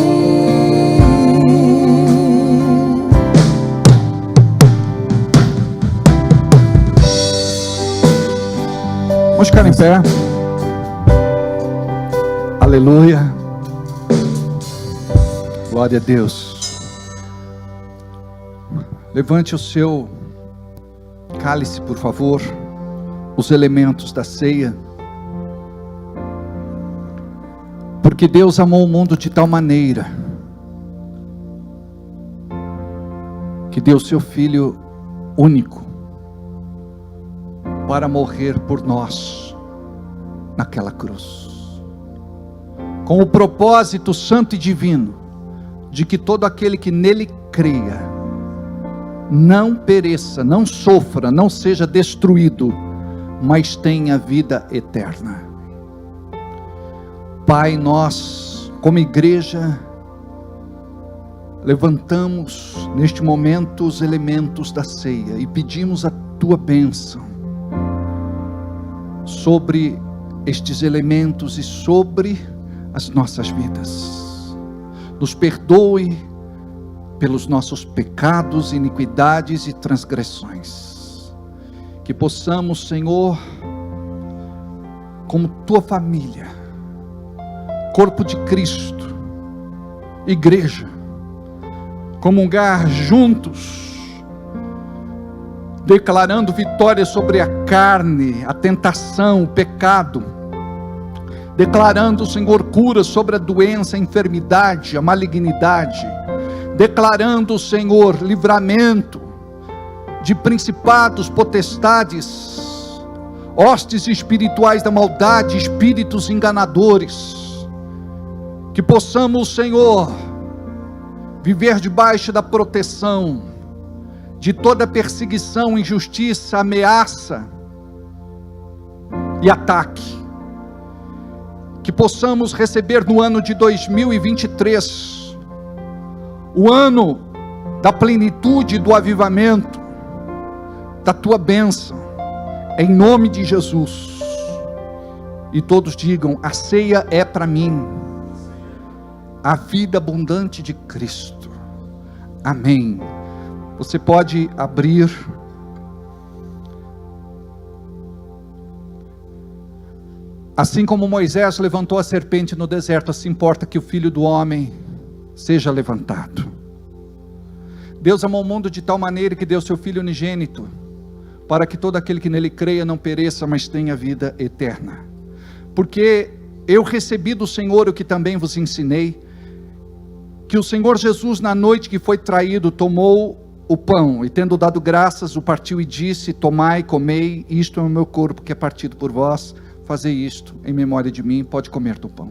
Speaker 5: Vamos ficar em pé. Aleluia. Glória a Deus. Levante o seu cálice, por favor. Os elementos da ceia. Porque Deus amou o mundo de tal maneira que deu seu Filho único para morrer por nós naquela cruz, com o propósito santo e divino de que todo aquele que nele creia não pereça, não sofra, não seja destruído, mas tenha vida eterna. Pai, nós como igreja levantamos neste momento os elementos da ceia e pedimos a tua bênção sobre estes elementos e sobre as nossas vidas. Nos perdoe pelos nossos pecados, iniquidades e transgressões. Que possamos, Senhor, como tua família, corpo de Cristo, igreja, comungar juntos, declarando vitória sobre a carne, a tentação, o pecado, declarando, Senhor, cura sobre a doença, a enfermidade, a malignidade, declarando, Senhor, livramento de principados, potestades, hostes espirituais da maldade, espíritos enganadores. Que possamos, Senhor, viver debaixo da proteção de toda perseguição, injustiça, ameaça, e ataque. Que possamos receber no ano de 2023, o ano da plenitude, do avivamento, da tua bênção, em nome de Jesus. E todos digam: a ceia é para mim, a vida abundante de Cristo. Amém. Você pode abrir. Assim como Moisés levantou a serpente no deserto, assim importa que o Filho do Homem seja levantado. Deus amou o mundo de tal maneira que deu seu Filho unigênito, para que todo aquele que nele creia não pereça, mas tenha vida eterna. Porque eu recebi do Senhor o que também vos ensinei, que o Senhor Jesus, na noite que foi traído, tomou o pão, e tendo dado graças, o partiu e disse: tomai, comei, isto é o meu corpo que é partido por vós, fazei isto em memória de mim. Pode comer do pão.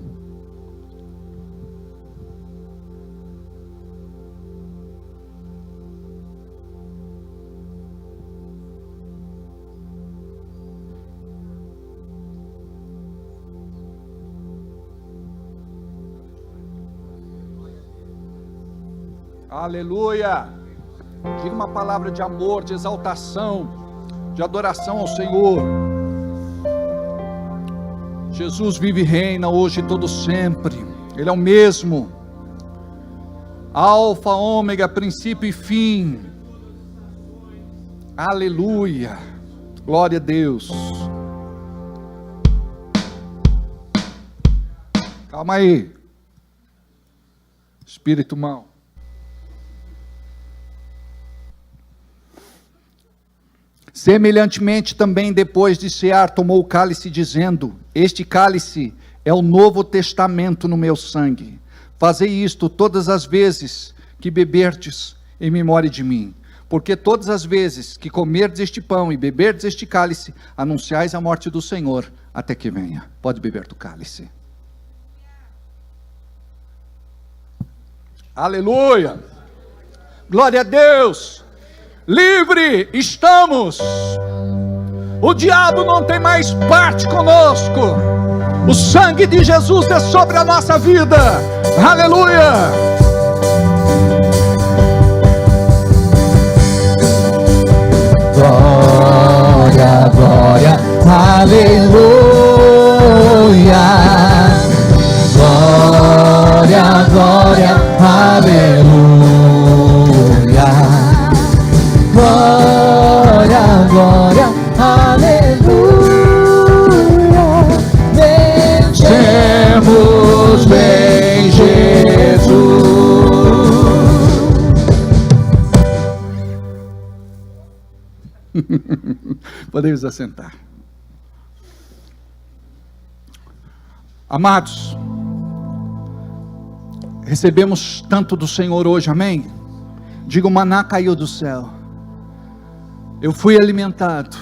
Speaker 5: Aleluia. Diga uma palavra de amor, de exaltação, de adoração ao Senhor. Jesus vive e reina hoje e todo sempre. Ele é o mesmo, Alfa, Ômega, princípio e fim. Aleluia. Glória a Deus. Calma aí, espírito mau. Semelhantemente também, depois de cear, tomou o cálice, dizendo: este cálice é o novo testamento no meu sangue. Fazei isto todas as vezes que beberdes em memória de mim. Porque todas as vezes que comerdes este pão e beberdes este cálice, anunciais a morte do Senhor até que venha. Pode beber do cálice. Aleluia. Glória a Deus. Livre estamos. O diabo não tem mais parte conosco. O sangue de Jesus é sobre a nossa vida. Aleluia.
Speaker 3: Glória, glória, aleluia. Glória, glória, aleluia. Glória, glória, aleluia. Vencemos bem Jesus.
Speaker 5: Podemos assentar. Amados, recebemos tanto do Senhor hoje, amém? Diga: o maná caiu do céu. Eu fui alimentado.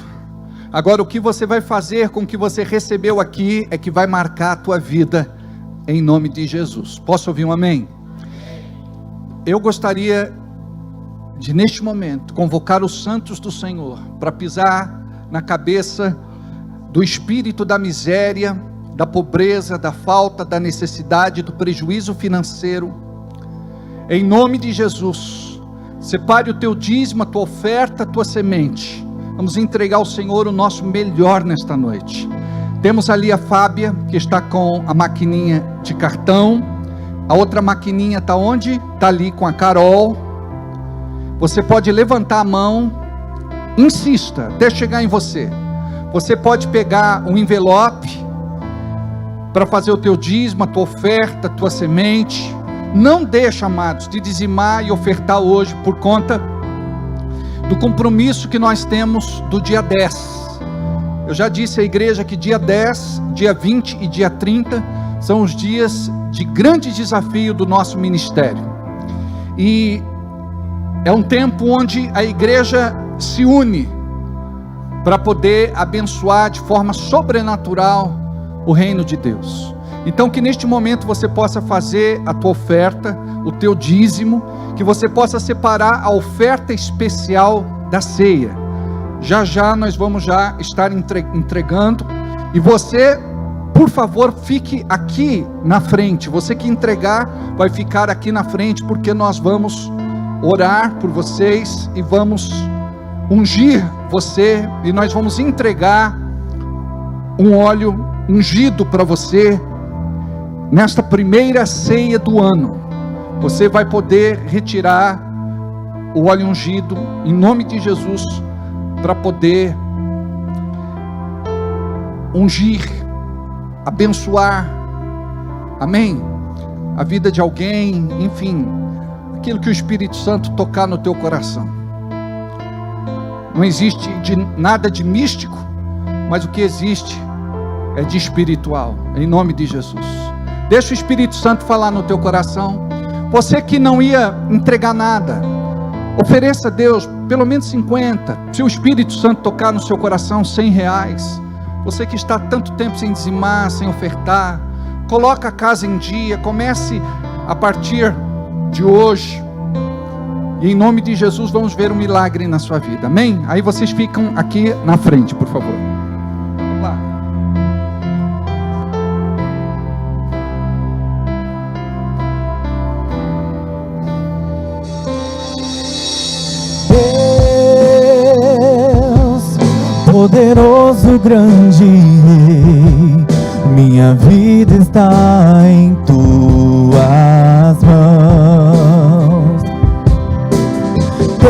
Speaker 5: Agora o que você vai fazer com o que você recebeu aqui é que vai marcar a tua vida, em nome de Jesus. Posso ouvir um amém? Eu gostaria de, neste momento, convocar os santos do Senhor para pisar na cabeça do espírito da miséria, da pobreza, da falta, da necessidade, do prejuízo financeiro. Em nome de Jesus, separe o teu dízimo, a tua oferta, a tua semente. Vamos entregar ao Senhor o nosso melhor nesta noite. Temos ali a Fábia, que está com a maquininha de cartão. A outra maquininha está onde? Está ali com a Carol. Você pode levantar a mão, insista, até chegar em você. Você pode pegar um envelope para fazer o teu dízimo, a tua oferta, a tua semente. Não deixa, amados, de dizimar e ofertar hoje, por conta do compromisso que nós temos do dia 10. Eu já disse à igreja que dia 10, dia 20 e dia 30 são os dias de grande desafio do nosso ministério. E é um tempo onde a igreja se une para poder abençoar de forma sobrenatural o reino de Deus. Então que neste momento você possa fazer a tua oferta, o teu dízimo, que você possa separar a oferta especial da ceia. Já já nós vamos já estar entregando, E você, por favor, fique aqui na frente. Você que entregar vai ficar aqui na frente, porque nós vamos orar por vocês e vamos ungir você, e nós vamos entregar um óleo ungido para você nesta primeira ceia do ano. Você vai poder retirar o óleo ungido em nome de Jesus para poder ungir, abençoar, amém, a vida de alguém, enfim, aquilo que o Espírito Santo tocar no teu coração. Não existe nada de místico, mas o que existe é de espiritual, em nome de Jesus. Deixa o Espírito Santo falar no teu coração. Você que não ia entregar nada, ofereça a Deus pelo menos 50, se o Espírito Santo tocar no seu coração, R$100. Você que está tanto tempo sem dizimar, sem ofertar, coloca a casa em dia, comece a partir de hoje, e em nome de Jesus vamos ver um milagre na sua vida, amém? Aí vocês ficam aqui na frente, por favor. Vamos lá.
Speaker 3: Deus, poderoso, grande Rei, minha vida está em tuas mãos. Teu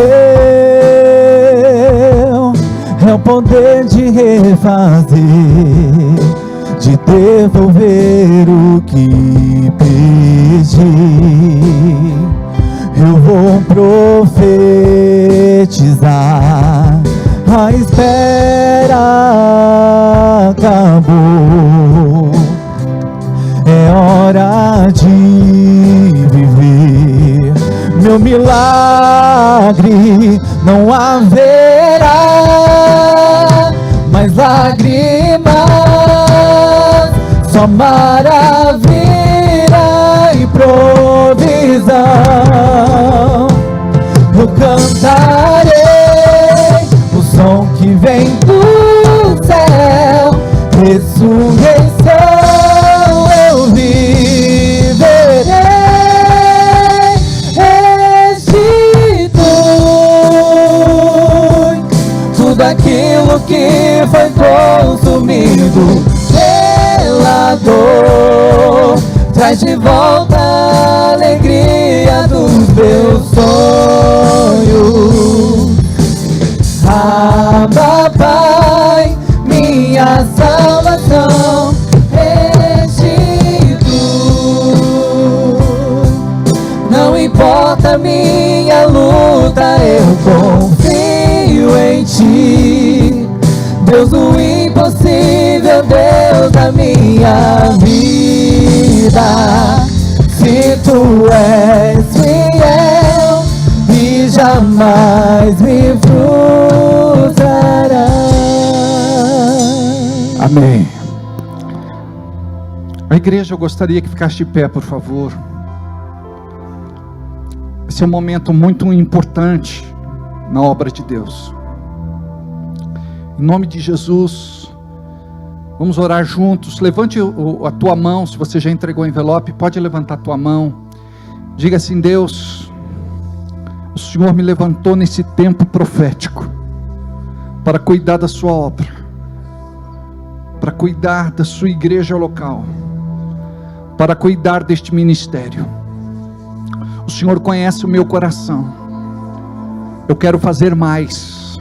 Speaker 3: é o poder de refazer, de devolver o que pedi. Eu vou profetizar, a espera acabou, é hora de viver meu milagre. Não haverá mais lágrimas, só maravilha e provisão. Eu cantarei o som que vem do céu, ressurreição eu viverei. Restitui tudo aquilo que foi consumido pela dor, traz de volta a alegria dos meus sonhos. Abba, Pai, minha salvação, restitui. Não importa minha luta, eu confio em Ti, Deus do impossível, Deus da minha vida. Se Tu és fiel e jamais me frustrará.
Speaker 5: Amém. A igreja, eu gostaria que ficasse de pé, por favor. Esse é um momento muito importante na obra de Deus. Em nome de Jesus, vamos orar juntos. Levante a tua mão, se você já entregou o envelope, pode levantar a tua mão. Diga assim: Deus, o Senhor me levantou nesse tempo profético para cuidar da sua obra, para cuidar da sua igreja local, para cuidar deste ministério. O Senhor conhece o meu coração. Eu quero fazer mais.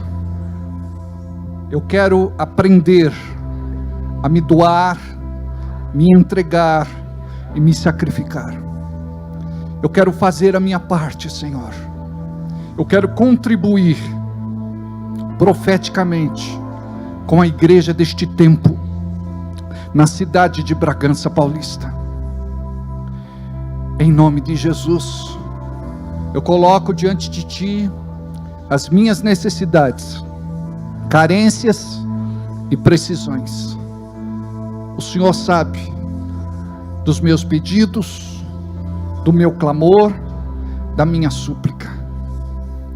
Speaker 5: Eu quero aprender a me doar, me entregar e me sacrificar. Eu quero fazer a minha parte, Senhor. Eu quero contribuir profeticamente com a igreja deste tempo, na cidade de Bragança Paulista. Em nome de Jesus, eu coloco diante de Ti as minhas necessidades, carências e precisões. O Senhor sabe dos meus pedidos, do meu clamor, da minha súplica.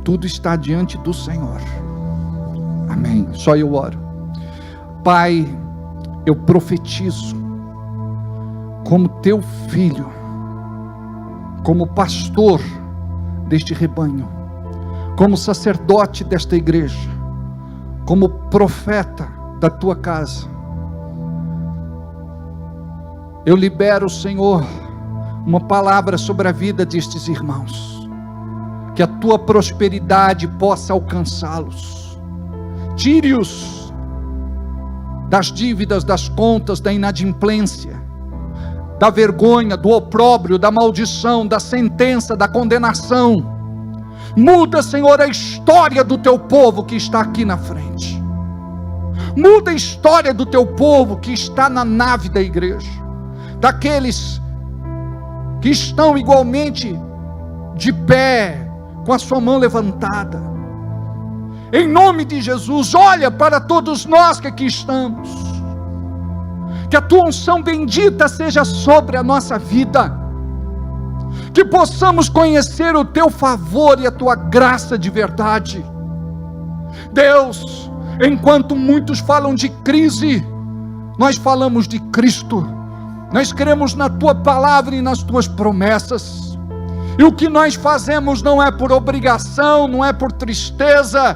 Speaker 5: Tudo está diante do Senhor. Amém. Só eu oro. Pai, eu profetizo, como teu filho, como pastor deste rebanho, como sacerdote desta igreja, como profeta da tua casa, eu libero, Senhor, uma palavra sobre a vida destes irmãos, que a tua prosperidade possa alcançá-los, tire-os das dívidas, das contas, da inadimplência, da vergonha, do opróbrio, da maldição, da sentença, da condenação. Muda, Senhor, a história do teu povo que está aqui na frente. Muda a história do teu povo que está na nave da igreja, daqueles que estão igualmente de pé, com a sua mão levantada. Em nome de Jesus, olha para todos nós que aqui estamos, que a tua unção bendita seja sobre a nossa vida, que possamos conhecer o teu favor e a tua graça de verdade. Deus, enquanto muitos falam de crise, nós falamos de Cristo. Nós cremos na tua palavra e nas tuas promessas, e o que nós fazemos não é por obrigação, não é por tristeza,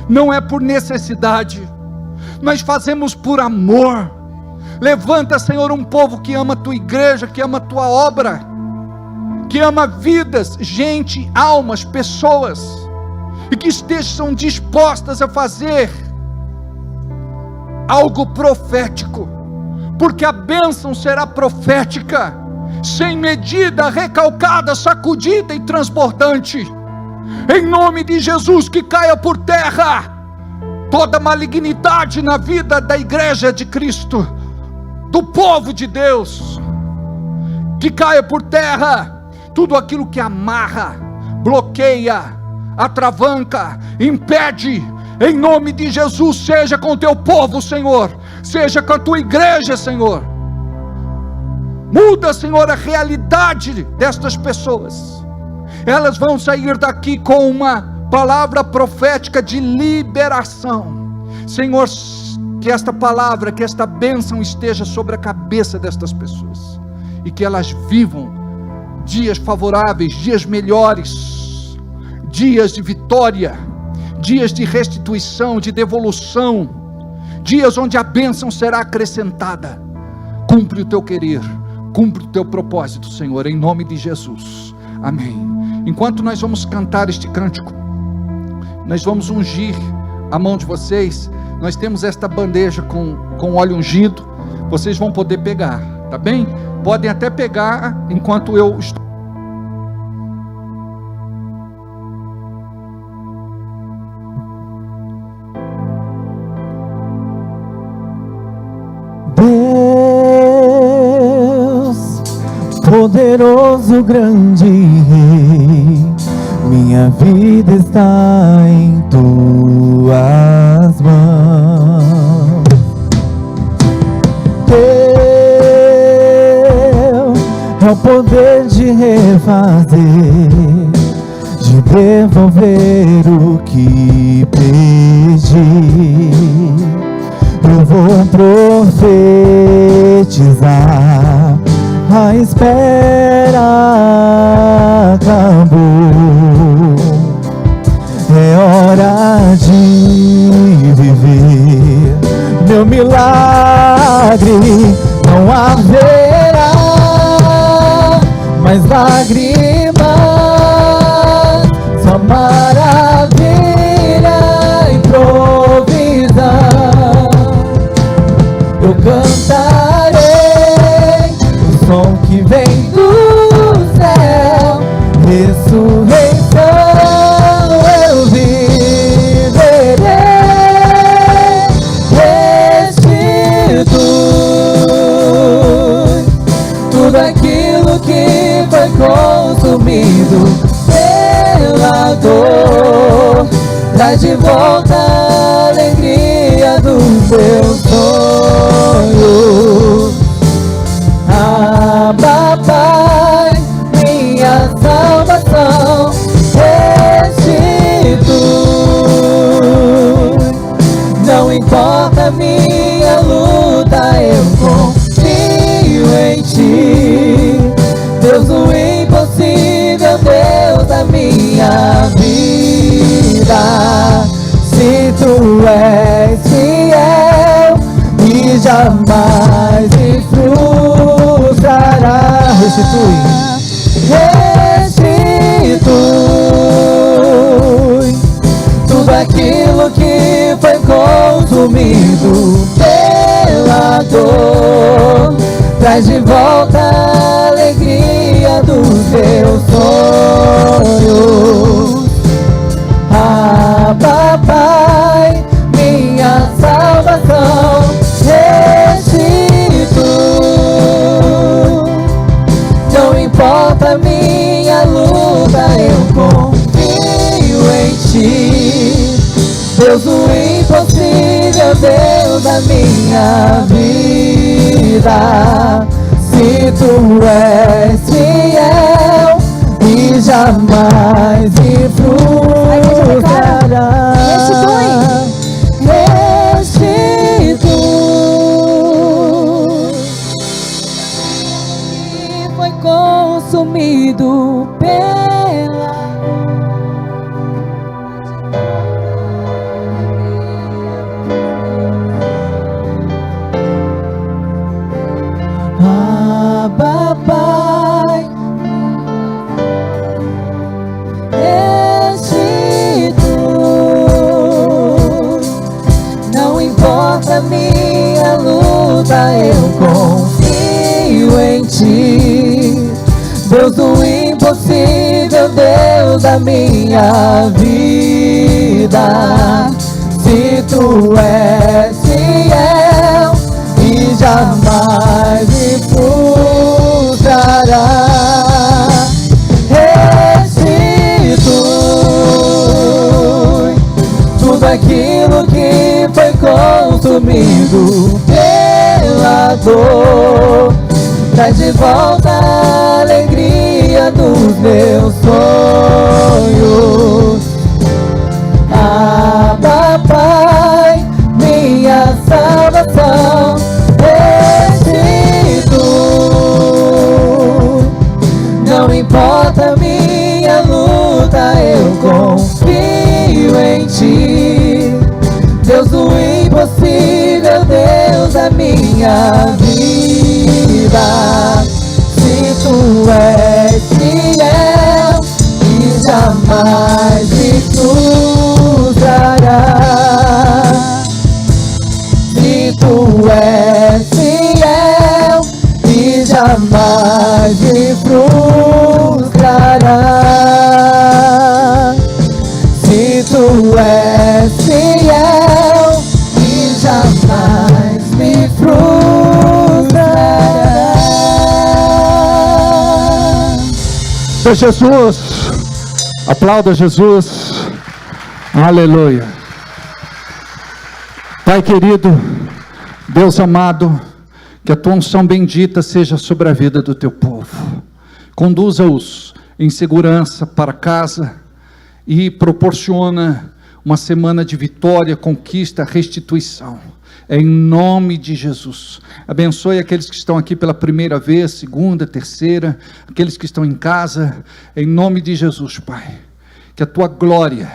Speaker 5: não é por necessidade, nós fazemos por amor. Levanta, Senhor, um povo que ama a tua igreja, que ama a tua obra, que ama vidas, gente, almas, pessoas, e que estejam dispostas a fazer algo profético, porque a bênção será profética, sem medida, recalcada, sacudida e transbordante. Em nome de Jesus, que caia por terra toda malignidade na vida da igreja de Cristo, do povo de Deus. Que caia por terra tudo aquilo que amarra, bloqueia, atravanca, impede. Em nome de Jesus, seja com o teu povo, Senhor, seja com a tua igreja, Senhor. Muda, Senhor, a realidade destas pessoas. Elas vão sair daqui com uma palavra profética de liberação. Senhor, que esta palavra, que esta bênção esteja sobre a cabeça destas pessoas, e que elas vivam dias favoráveis, dias melhores, dias de vitória, dias de restituição, de devolução, dias onde a bênção será acrescentada. Cumpre o teu querer, cumpre o teu propósito, Senhor, em nome de Jesus, amém. Enquanto nós vamos cantar este cântico, nós vamos ungir a mão de vocês. Nós temos esta bandeja com óleo ungido, vocês vão poder pegar, tá bem? Podem até pegar enquanto eu estou.
Speaker 3: Deus, poderoso, grande Rei, minha vida está em tuas mãos. Teu é o poder de refazer, de devolver o que perdi. Eu vou profetizar, a espera acabou. É hora de viver meu milagre. Não haverá mais lágrimas, só maravilha e provisão. Eu cantarei o som que vem do céu, ressurreição eu viverei. Restitui tudo aquilo que foi consumido pela dor, traz de volta a alegria dos teus sonhos. Abba, Pai, minha salvação, restitui. Não importa minha luta, és fiel e jamais me frustrará. Restitui tudo aquilo que foi consumido pela dor. Traz de volta a alegria dos teus sonhos. Ah, papai, minha salvação, restitui. Não importa a minha luta, eu confio em ti. Deus, o impossível, Deus da minha vida. Se tu és fiel e jamais me frustrará. Restitui. E foi consumido pela papai, restitui. Não importa a minha luta, eu confio em ti. Deus do impossível, Deus da minha vida. Se tu és fiel e jamais me frustrará. Restitui tudo aquilo que foi consumido pela dor. Traz de volta a alegria dos meus sonhos. Ah, papai, minha salvação, restitui. Não importa a minha luta, eu confio em ti. Deus do impossível, Deus da minha vida. Se tu és fiel e jamais me frustrará. Se tu és fiel e jamais me frustrará. Se tu és fiel e jamais me frustrará.
Speaker 5: Jesus, aplauda Jesus, aleluia. Pai querido, Deus amado, que a tua unção bendita seja sobre a vida do teu povo. Conduza-os em segurança para casa e proporciona uma semana de vitória, conquista, restituição. Em nome de Jesus. Abençoe aqueles que estão aqui pela primeira vez, segunda, terceira, aqueles que estão em casa, em nome de Jesus, Pai. Que a tua glória,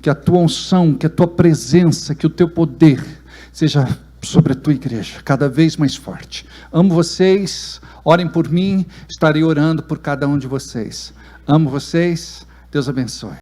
Speaker 5: que a tua unção, que a tua presença, que o teu poder seja sobre a tua igreja, cada vez mais forte. Amo vocês, orem por mim, estarei orando por cada um de vocês. Amo vocês, Deus abençoe.